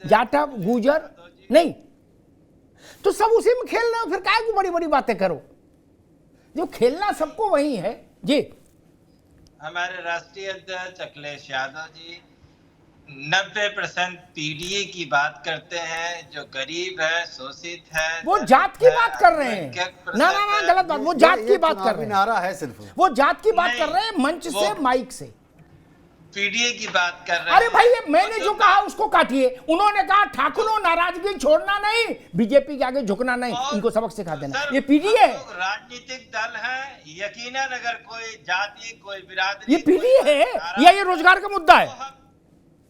जाटव, गुजर, नहीं तो सब उसी में खेल रहे हो, फिर काय को बड़ी बड़ी बातें करो, जो खेलना सबको वही है जी। हमारे राष्ट्रीय अध्यक्ष अखिलेश यादव जी 90% पीडीए की बात करते हैं, जो गरीब है, शोषित है, वो जात की बात कर रहे हैं। ना ना ना, गलत बात, वो जात की बात कर रहे हैं, नारा है सिर्फ, वो जात की बात कर रहे हैं मंच से, माइक से, पीडीए की बात कर रहे हैं। अरे भाई मैंने जो कहा उसको काटिए। उन्होंने कहा ठाकुरों नाराजगी छोड़ना नहीं, बीजेपी के आगे झुकना नहीं, इनको सबक सिखा देना। ये पीडीए है, राजनीतिक दल है, यकीनन अगर कोई जाति, कोई बिरादरी, ये पीडीए है या ये रोजगार का मुद्दा है,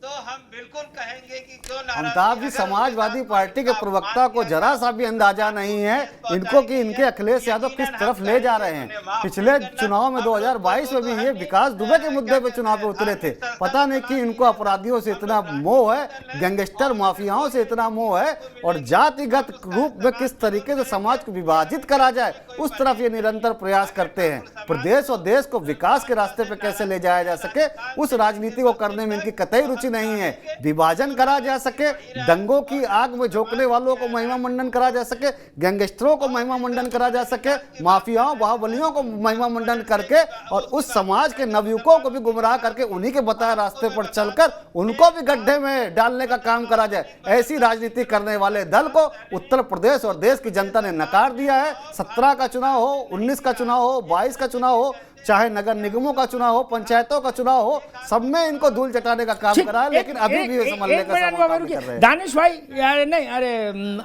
तो हम बिल्कुल कहेंगे कि क्यों नाराज। अमिताभ जी, समाजवादी पार्टी के प्रवक्ता को जरा सा भी अंदाजा नहीं है इनको कि इनके अखिलेश यादव किस तरफ ले जा रहे हैं। पिछले चुनाव में 2022 में भी ये विकास दुबे के मुद्दे पे चुनाव पे उतरे थे। पता नहीं कि इनको अपराधियों से इतना मोह है, गैंगस्टर माफियाओं से इतना मोह है, और जातिगत रूप में किस तरीके से समाज को विभाजित करा जाए उस तरफ ये निरंतर प्रयास करते हैं। प्रदेश और देश को विकास के रास्ते पे कैसे ले जाया जा सके, उस राजनीति को करने में इनकी कतई रुचि नहीं है। विभाजन करा जा सके, दंगों की आग में झोंकने वालों को महिमा मंडन करा जा सके, गैंगस्टरों को महिमा मंडन करा जा सके, माफियाओं बाहुबलियों को महिमा मंडन करके, और उस समाज के नवयुवकों को भी गुमराह करके उन्हीं के बताए रास्ते पर चलकर उनको भी गड्ढे में डालने का काम करा जाए। ऐसी राजनीति करने वाले दल को उत्तर प्रदेश और देश की जनता ने नकार दिया है। 17 का चुनाव हो, 19 का चुनाव हो, 22 का चुनाव हो, चाहे नगर निगमों का चुनाव हो, पंचायतों का चुनाव हो, सब में इनको धूल चटाने का काम करा है, लेकिन अभी भी संभलने का काम कर रहे हैं। दानिश भाई, नहीं, अरे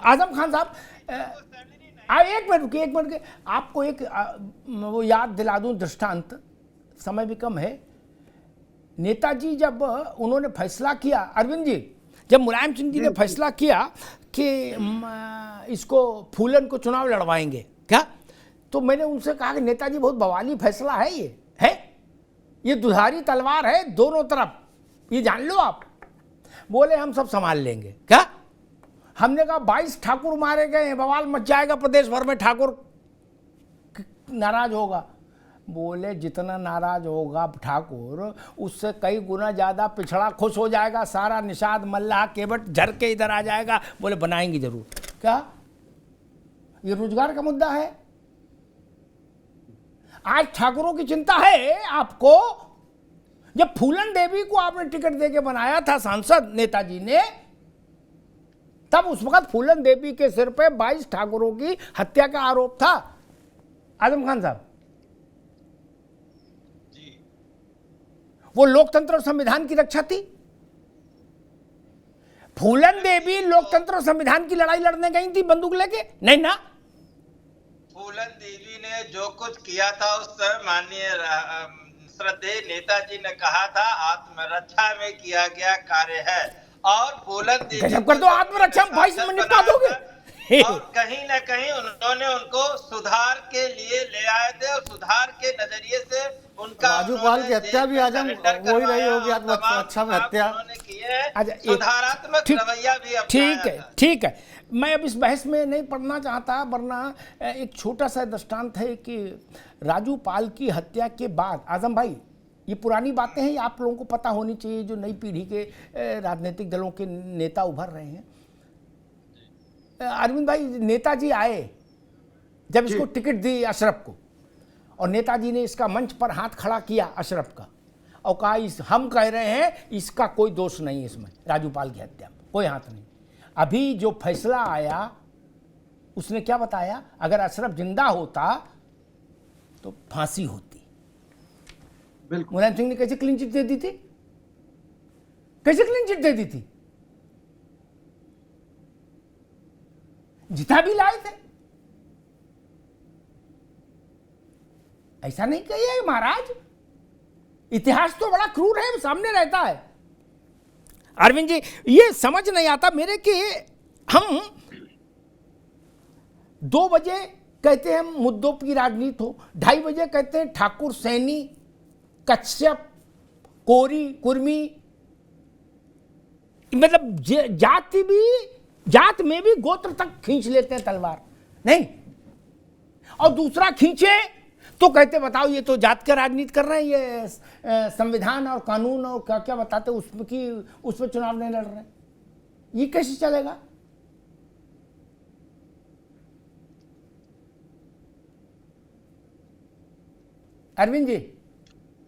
आजम खान साहब, एक मिनट रुकिए, आपको एक वो याद दिला दूं दृष्टांत, समय भी कम है। नेताजी जब उन्होंने फैसला किया, अरविंद जी, जब मुलायम सिंह जी ने फैसला किया कि इसको फूलन को चुनाव लड़वाएंगे क्या, तो मैंने उनसे कहा कि नेताजी बहुत बवाली फैसला है, ये दुधारी तलवार है दोनों तरफ, ये जान लो आप। बोले हम सब संभाल लेंगे क्या। हमने कहा 22 ठाकुर मारे गए हैं, बवाल मच जाएगा प्रदेश भर में, ठाकुर नाराज होगा। बोले जितना नाराज होगा ठाकुर, उससे कई गुना ज्यादा पिछड़ा खुश हो जाएगा, सारा निषाद मल्लाह केवट झर के इधर आ जाएगा। बोले बनाएंगे जरूर क्या, ये रोजगार का मुद्दा है। आज ठाकुरों की चिंता है आपको। जब फूलन देवी को आपने टिकट देके बनाया था सांसद नेताजी ने, तब उस वक्त फूलन देवी के सिर पे 22 ठाकुरों की हत्या का आरोप था। आजम खान साहब, वो लोकतंत्र और संविधान की रक्षा थी। फूलन देवी लोकतंत्र और संविधान की लड़ाई लड़ने गई थी बंदूक लेके, नहीं ना। फूलन देवी ने जो कुछ किया था उस समय माननीय श्रद्धेय नेताजी ने कहा था आत्मरक्षा में किया गया कार्य है, और फूलन देवी गजब कर दो, आत्मरक्षा में 22 मिनट निपटा दोगे। और कहीं ना कहीं उन्होंने उनको सुधार के लिए ले आए थे, और सुधार के नजरिए से उनका राजूपाल की हत्या भी आजम वही रही होगी, आत्मरक्षा में हत्या। सुधारात्मक रवैया भी ठीक है। मैं अब इस बहस में नहीं पढ़ना चाहता, वरना एक छोटा सा दृष्टांत है कि राजूपाल की हत्या के बाद, आजम भाई ये पुरानी बातें हैं, आप लोगों को पता होनी चाहिए, जो नई पीढ़ी के राजनीतिक दलों के नेता उभर रहे हैं। अरविंद भाई, नेताजी आए जब इसको टिकट दी अशरफ को, और नेताजी ने इसका मंच पर हाथ खड़ा किया अशरफ का, और कहा हम कह रहे हैं इसका कोई दोष नहीं, इसमें राजूपाल की हत्या में कोई हाथ नहीं। अभी जो फैसला आया उसने क्या बताया, अगर अशरफ जिंदा होता तो फांसी होती। बिल्कुल। मुलायम सिंह ने कैसे क्लीन चिट दे दी थी, कैसे क्लीन चिट दे दी थी, जिता भी लाए थे। ऐसा नहीं कहिए महाराज, इतिहास तो बड़ा क्रूर है, सामने रहता है। अरविंद जी, ये समझ नहीं आता मेरे कि हम 2 बजे कहते हैं मुद्दों की राजनीति हो, 2:30 बजे कहते हैं ठाकुर, सैनी, कश्यप, कोरी, कुर्मी, मतलब जात में भी गोत्र तक खींच लेते हैं तलवार, नहीं। और दूसरा खींचे तो कहते बताओ ये तो जात का राजनीति कर रहे हैं, ये संविधान और कानून और क्या क्या बताते उस पर चुनाव नहीं लड़ रहे, ये कैसे चलेगा? अरविंद जी।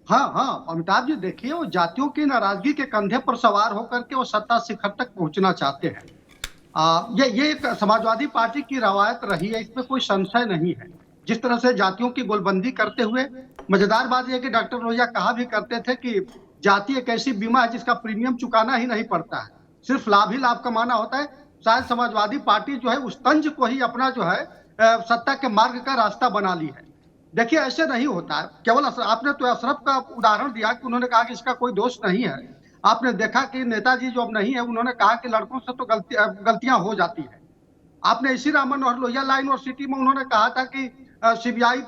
हाँ, अमिताभ जी देखिए, वो जातियों की नाराजगी के कंधे पर सवार होकर के वो सत्ता शिखर तक पहुंचना चाहते हैं। ये एक समाजवादी पार्टी की रवायत रही है, इसमें कोई संशय नहीं है। जिस तरह से जातियों की गोलबंदी करते हुए, मजेदार बात यह कि डॉक्टर लोहिया कहा भी करते थे कि जाति एक ऐसी बीमा है जिसका प्रीमियम चुकाना ही नहीं पड़ता है, सिर्फ लाभ ही लाभ कमाना होता है। शायद समाजवादी पार्टी जो है उस तंज को ही अपना जो है सत्ता के मार्ग का रास्ता बना ली है। देखिए ऐसे नहीं होता है। केवल आपने तो अशरफ का उदाहरण दिया कि उन्होंने कहा कि इसका कोई दोष नहीं है। आपने देखा कि नेताजी जो अब नहीं है, उन्होंने कहा कि लड़कों से तो गलतियां हो जाती है। आपने इसी रामन और लोहिया लाइन यूनिवर्सिटी में उन्होंने कहा था कि सीबीआई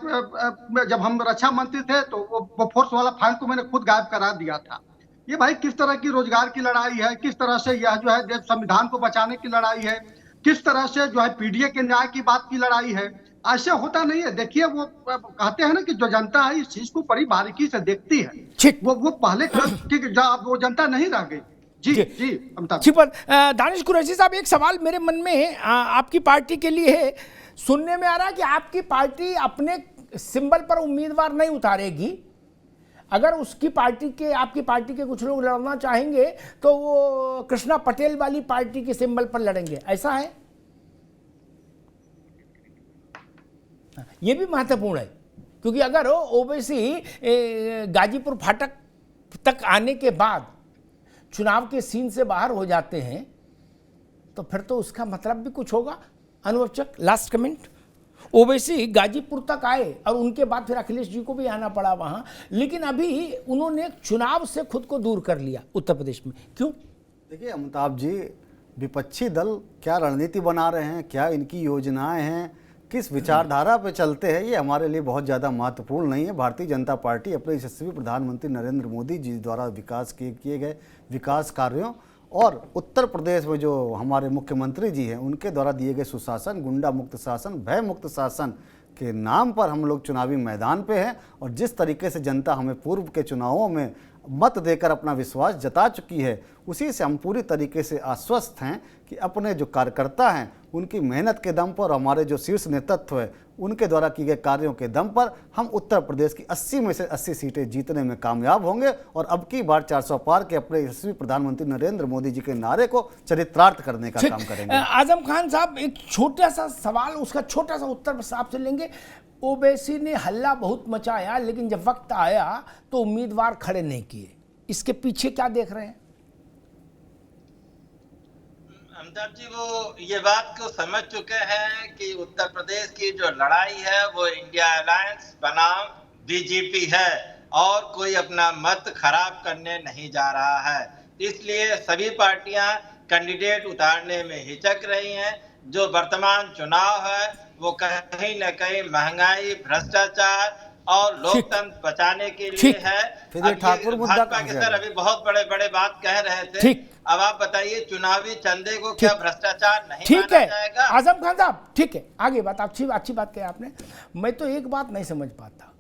जब हम रक्षा मंत्री थे तो वो फोर्स वाला फाइल को मैंने खुद गायब करा दिया था। ये भाई किस तरह की रोजगार की लड़ाई है, किस तरह से यह जो है देश संविधान को बचाने की लड़ाई है, किस तरह से जो है पीडीए के न्याय की बात की लड़ाई है। ऐसे होता नहीं है। देखिए वो कहते हैं ना कि जो जनता है इस चीज को बड़ी बारीकी से देखती है, वो पहले वो जनता नहीं रह गई। जी अमिताभ। दानिश कुरैशी साहब, एक सवाल मेरे मन में आपकी पार्टी के लिए है। सुनने में आ रहा है कि आपकी पार्टी अपने सिंबल पर उम्मीदवार नहीं उतारेगी। अगर आपकी पार्टी के कुछ लोग लड़ना चाहेंगे तो वो कृष्णा पटेल वाली पार्टी के सिंबल पर लड़ेंगे, ऐसा है? ये भी महत्वपूर्ण है, क्योंकि अगर ओवैसी गाजीपुर फाटक तक आने के बाद चुनाव के सीन से बाहर हो जाते हैं तो फिर तो उसका मतलब भी कुछ होगा। अनुवचक, लास्ट कमेंट। ओवैसी गाजीपुर तक आए और उनके बाद फिर अखिलेश जी को भी आना पड़ा वहां, लेकिन अभी उन्होंने चुनाव से खुद को दूर कर लिया उत्तर प्रदेश में, क्यों? देखिए अमिताभ जी, विपक्षी दल क्या रणनीति बना रहे हैं, क्या इनकी योजनाएं हैं, किस विचारधारा पे चलते हैं, ये हमारे लिए बहुत ज़्यादा महत्वपूर्ण नहीं है। भारतीय जनता पार्टी अपने यशस्वी प्रधानमंत्री नरेंद्र मोदी जी द्वारा विकास किए गए विकास कार्यों और उत्तर प्रदेश में जो हमारे मुख्यमंत्री जी हैं उनके द्वारा दिए गए सुशासन, गुंडा मुक्त शासन, भय मुक्त शासन के नाम पर हम लोग चुनावी मैदान पे हैं। और जिस तरीके से जनता हमें पूर्व के चुनावों में मत देकर अपना विश्वास जता चुकी है, उसी से हम पूरी तरीके से आश्वस्त हैं कि अपने जो कार्यकर्ता हैं उनकी मेहनत के दम पर, हमारे जो शीर्ष नेतृत्व है उनके द्वारा किए गए कार्यों के दम पर हम उत्तर प्रदेश की 80 में से 80 सीटें जीतने में कामयाब होंगे और अब की बार 400 पार के अपने यशस्वी प्रधानमंत्री नरेंद्र मोदी जी के नारे को चरितार्थ करने का काम करेंगे। आजम खान साहब, एक छोटा सा सवाल, उसका छोटा सा उत्तर आपसे लेंगे। ओवैसी ने हल्ला बहुत मचाया, लेकिन जब वक्त आया तो उम्मीदवार खड़े नहीं किए, इसके पीछे क्या देख रहे हैं? अमिताभ जी, वो ये बात को समझ चुके हैं कि उत्तर प्रदेश की जो लड़ाई है वो इंडिया अलायंस बनाम बीजेपी है और कोई अपना मत खराब करने नहीं जा रहा है। इसलिए सभी पार्टियां कैंडिडेट उतारने में हिचक रही हैं। जो वर्तमान चुनाव है वो कहीं न कहीं महंगाई, भ्रष्टाचार और लोकतंत्र बचाने के लिए है। भाजपा के सर अभी बहुत बड़े बड़े बात कह रहे थे, अब आप बताइए चुनावी चंदे को क्या भ्रष्टाचार नहीं माना जाएगा? आजम खान साहब, ठीक है, आगे बात, अच्छी बात कही आपने। मैं तो एक बात नहीं समझ पाता,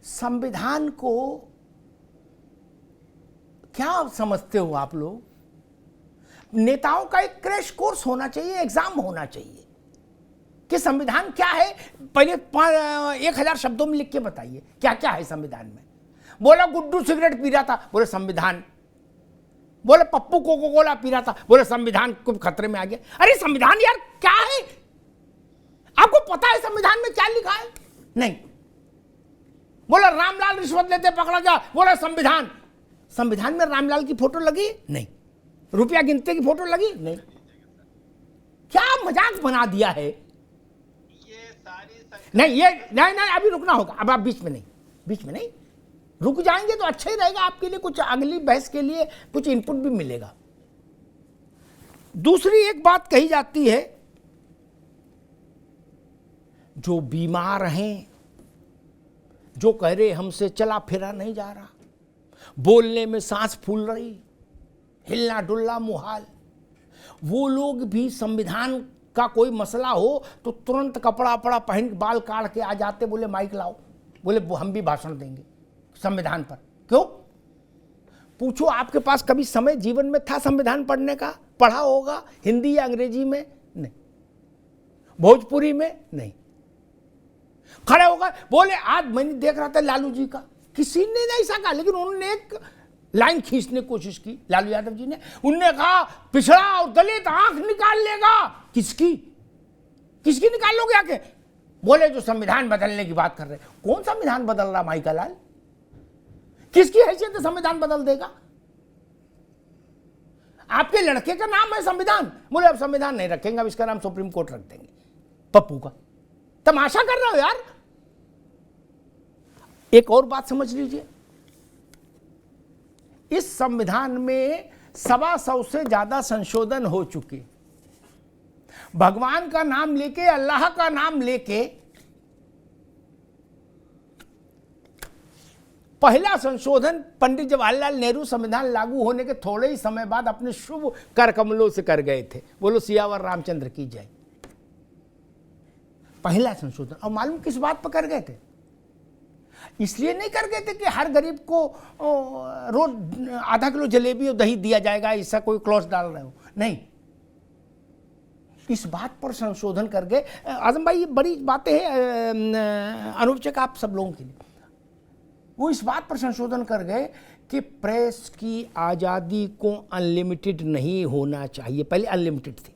संविधान को क्या समझते हो आप लोग? नेताओं का एक क्रैश कोर्स होना चाहिए, एग्जाम होना चाहिए कि संविधान क्या है। पहले 1000 शब्दों में लिख के बताइए क्या क्या है संविधान में। बोला गुड्डू सिगरेट पी रहा था, बोले संविधान। बोले पप्पू कोको कोला पी रहा था, बोले संविधान को खतरे में आ गया। अरे संविधान यार क्या है? आपको पता है संविधान में क्या लिखा है? नहीं। बोला रामलाल रिश्वत लेते पकड़ा जा, बोला संविधान। संविधान में रामलाल की फोटो लगी? नहीं। रुपया गिनते की फोटो लगी? नहीं। क्या मजाक बना दिया है? नहीं, अभी रुकना होगा। अब आप बीच में नहीं रुक जाएंगे तो अच्छा ही रहेगा, आपके लिए कुछ अगली बहस के लिए कुछ इनपुट भी मिलेगा। दूसरी एक बात कही जाती है जो बीमार हैं, जो कह रहे हमसे चला फिरा नहीं जा रहा, बोलने में सांस फूल रही, हिलना डुलना मुहाल, वो लोग भी संविधान का कोई मसला हो तो तुरंत कपड़ा वपड़ा पहन के बाल काट के आ जाते, बोले माइक लाओ, बोले हम भी भाषण देंगे संविधान पर। क्यों? पूछो आपके पास कभी समय जीवन में था संविधान पढ़ने का? पढ़ा होगा हिंदी या अंग्रेजी में? नहीं। भोजपुरी में? नहीं। खड़े हो गए बोले, आज मैंने देख रहा था लालू जी का, किसी ने नहीं सका, लेकिन उन्होंने एक लाइन खींचने की कोशिश की, लालू यादव जी ने। उनने कहा पिछड़ा और दलित आंख निकाल लेगा। किसकी निकाल लोगे आके? बोले जो संविधान बदलने की बात कर रहे। कौन संविधान बदल रहा माइका लाल? किसकी हैसियत से संविधान बदल देगा? आपके लड़के का नाम है संविधान, बोले अब संविधान नहीं रखेंगे, अब इसका नाम सुप्रीम कोर्ट रख देंगे। पप्पू का तमाशा कर रहे हो यार। एक और बात समझ लीजिए, इस संविधान में 125 से ज्यादा संशोधन हो चुके। भगवान का नाम लेके, अल्लाह का नाम लेके पहला संशोधन पंडित जवाहरलाल नेहरू संविधान लागू होने के थोड़े ही समय बाद अपने शुभ कर कमलों से कर गए थे। बोलो सियावर रामचंद्र की जय। पहला संशोधन, और मालूम किस बात पर कर गए थे? इसलिए नहीं कर गए थे कि हर गरीब को रोज आधा किलो जलेबी और दही दिया जाएगा, ऐसा कोई क्लॉज डाल रहे हो, नहीं। इस बात पर संशोधन कर गए। आजम भाई, ये बड़ी बातें हैं अनुपचक आप सब लोगों के लिए। वो इस बात पर संशोधन कर गए कि प्रेस की आज़ादी को अनलिमिटेड नहीं होना चाहिए। पहले अनलिमिटेड थी,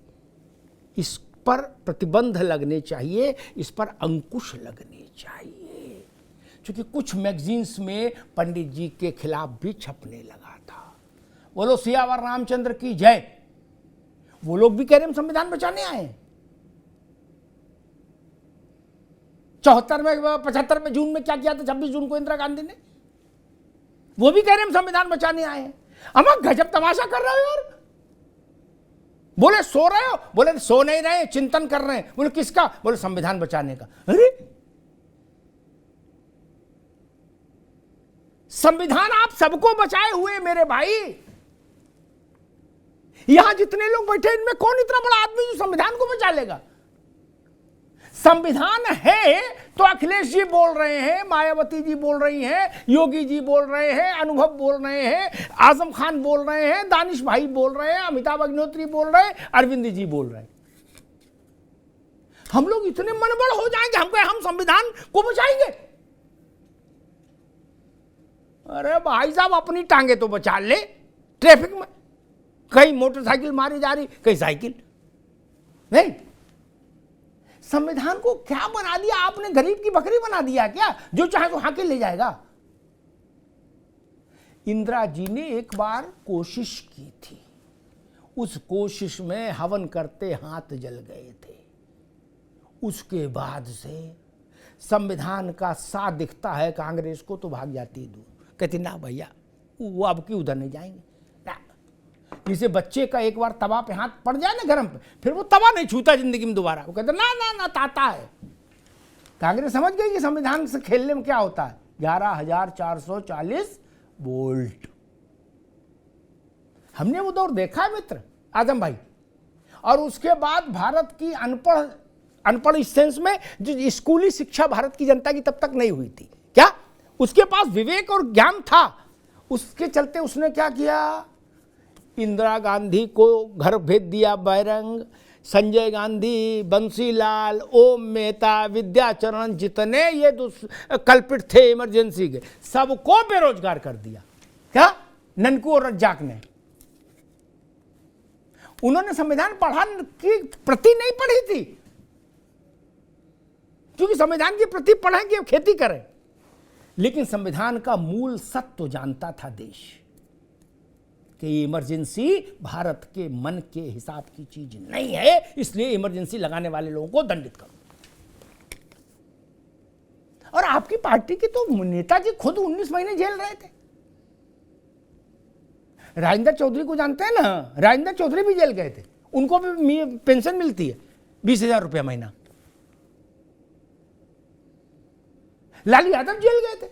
इस पर प्रतिबंध लगने चाहिए, इस पर अंकुश लगने चाहिए। क्योंकि कुछ मैगजीन्स में पंडित जी के खिलाफ भी छपने लगा था। बोलो सियावर रामचंद्र की जय। वो लोग भी कह रहे हम संविधान बचाने आए हैं। 74 में 75 में जून में क्या किया था, 26 जून को इंदिरा गांधी ने, वो भी कह रहे हम संविधान बचाने आए हैं। हम गजब तमाशा कर रहे हो यार। बोले सो रहे हो, बोले सो नहीं रहे, चिंतन कर रहे हैं। बोले किसका? बोले संविधान बचाने का। अरे संविधान आप सबको बचाए हुए मेरे भाई। यहां जितने लोग बैठे इनमें कौन इतना बड़ा आदमी जो संविधान को बचा लेगा? संविधान है तो अखिलेश जी बोल रहे हैं, मायावती जी बोल रही हैं, योगी जी बोल रहे हैं, अनुभव बोल रहे हैं, आजम खान बोल रहे हैं, दानिश भाई बोल रहे हैं, अमिताभ अग्निहोत्री बोल रहे हैं, अरविंद जी बोल रहे हैं। हम लोग इतने मनबड़ हो जाएंगे, हम संविधान को बचाएंगे। अरे भाई साहब, अपनी टांगे तो बचा ले। ट्रैफिक में कहीं मोटरसाइकिल मारी जा रही, कहीं साइकिल नहीं। संविधान को क्या बना दिया आपने? गरीब की बकरी बना दिया क्या? जो चाहे तो हाके ले जाएगा। इंदिरा जी ने एक बार कोशिश की थी, उस कोशिश में हवन करते हाथ जल गए थे। उसके बाद से संविधान का साथ दिखता है कांग्रेस को तो भाग जाती दूर, कहती ना भैया वो अब की उधर नहीं जाएंगे ना। जिसे बच्चे का एक बार तवा पे हाथ पड़ जाए ना गरम पे, फिर वो तवा नहीं छूता जिंदगी में दोबारा। वो कहते ना ना ना ताता है। कांग्रेस समझ गई कि संविधान से खेलने में क्या होता है। 11,440 वोल्ट। हमने वो दौर देखा है मित्र आजम भाई। और उसके बाद भारत की अनपढ़ इस सेंस में जो स्कूली शिक्षा भारत की जनता की तब तक नहीं हुई थी। क्या उसके पास विवेक और ज्ञान था? उसके चलते उसने क्या किया? इंदिरा गांधी को घर भेज दिया बैरंग, संजय गांधी, बंसीलाल, ओम मेहता, विद्याचरण, जितने ये कल्पित थे इमरजेंसी के, सबको बेरोजगार कर दिया। क्या? ननकू और रज्जाक ने। उन्होंने संविधान पढ़ा की प्रति नहीं पढ़ी थी, क्योंकि संविधान की प्रति पढ़ें कि खेती करें, लेकिन संविधान का मूल सत्य तो जानता था देश कि इमरजेंसी भारत के मन के हिसाब की चीज नहीं है, इसलिए इमरजेंसी लगाने वाले लोगों को दंडित करो। और आपकी पार्टी के तो नेताजी खुद 19 महीने जेल रहे थे। राजेंद्र चौधरी को जानते हैं ना? राजेंद्र चौधरी भी जेल गए थे, उनको भी पेंशन मिलती है 20,000 रुपया महीना। लालू यादव जेल गए थे।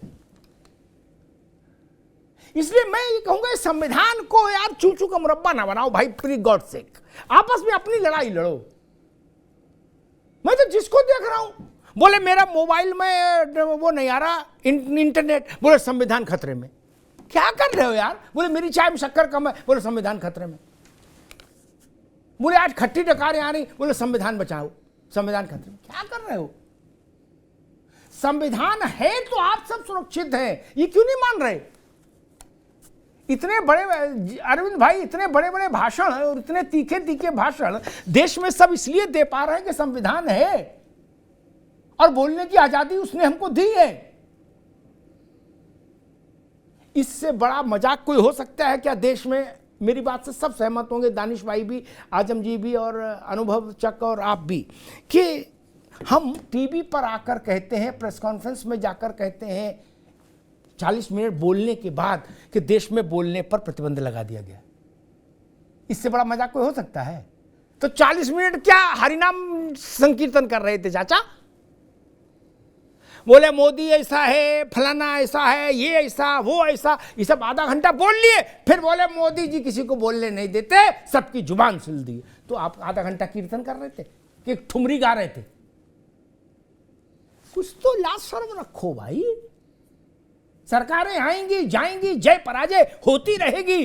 इसलिए मैं ये कहूंगा संविधान को यार चूचू का मुरब्बा ना बनाओ भाई, प्री गॉड सेक। आपस में अपनी लड़ाई लड़ो। मैं तो जिसको देख रहा हूं बोले मेरा मोबाइल में वो नहीं आ रहा इंटरनेट, बोले संविधान खतरे में। क्या कर रहे हो यार? बोले मेरी चाय में शक्कर कम है, बोले संविधान खतरे में। बोले आज खट्टी डकारें आ रही, बोले संविधान बचाओ, संविधान खतरे में। क्या कर रहे हो? संविधान है तो आप सब सुरक्षित हैं, ये क्यों नहीं मान रहे? इतने बड़े अरविंद भाई, इतने बड़े बड़े भाषण और इतने तीखे तीखे भाषण देश में सब इसलिए दे पा रहे हैं कि संविधान है और बोलने की आजादी उसने हमको दी है। इससे बड़ा मजाक कोई हो सकता है क्या देश में? मेरी बात से सब सहमत होंगे, दानिश भाई भी, आजम जी भी और अनुभव चक और आप भी, कि हम टीवी पर आकर कहते हैं, प्रेस कॉन्फ्रेंस में जाकर कहते हैं 40 मिनट बोलने के बाद कि देश में बोलने पर प्रतिबंध लगा दिया गया। इससे बड़ा मजाक कोई हो सकता है? तो 40 मिनट क्या हरिनाम संकीर्तन कर रहे थे चाचा? बोले मोदी ऐसा है, फलाना ऐसा है, ये ऐसा, वो ऐसा, ये सब आधा घंटा बोल लिए, फिर बोले मोदी जी किसी को बोलने नहीं देते, सबकी जुबान सिल दी। तो आप आधा घंटा कीर्तन कर रहे थे कि ठुमरी गा रहे थे? कुछ तो लाज शर्म रखो भाई। सरकारें आएंगी जाएंगी, जय पराजय होती रहेगी,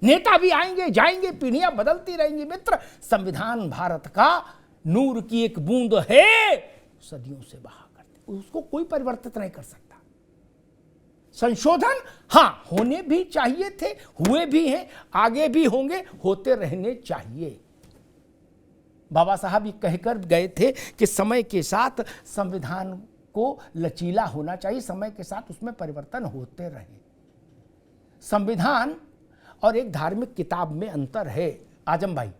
नेता भी आएंगे जाएंगे, पीढ़ियां बदलती रहेंगी। मित्र, संविधान भारत का नूर की एक बूंद है, सदियों से बहा करती, उसको कोई परिवर्तित नहीं कर सकता। संशोधन हां होने भी चाहिए थे, हुए भी हैं, आगे भी होंगे, होते रहने चाहिए। बाबा साहब ये कहकर गए थे कि समय के साथ संविधान को लचीला होना चाहिए, समय के साथ उसमें परिवर्तन होते रहे। संविधान और एक धार्मिक किताब में अंतर है आजम भाई।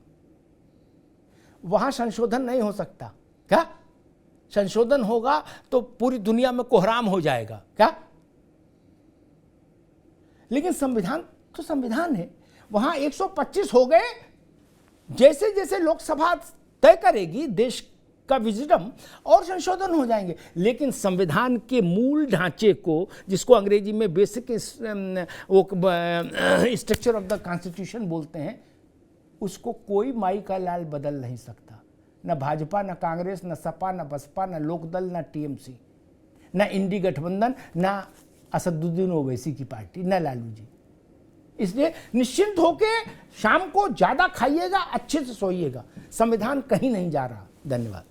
वहां संशोधन नहीं हो सकता। क्या संशोधन होगा तो पूरी दुनिया में कोहराम हो जाएगा क्या? लेकिन संविधान तो संविधान है। वहां 125 हो गए, जैसे जैसे लोकसभा तय करेगी देश का विजडम और संशोधन हो जाएंगे। लेकिन संविधान के मूल ढांचे को, जिसको अंग्रेजी में basic structure of the constitution बोलते हैं, उसको कोई माई का लाल बदल नहीं सकता। न भाजपा, न कांग्रेस, न सपा, न बसपा, न लोकदल, न टीएमसी, न इंडी गठबंधन, न असदुद्दीन ओवैसी की पार्टी, न लालू जी। इसलिए निश्चिंत होके शाम को ज्यादा खाइएगा, अच्छे से सोइएगा। संविधान कहीं नहीं जा रहा। धन्यवाद।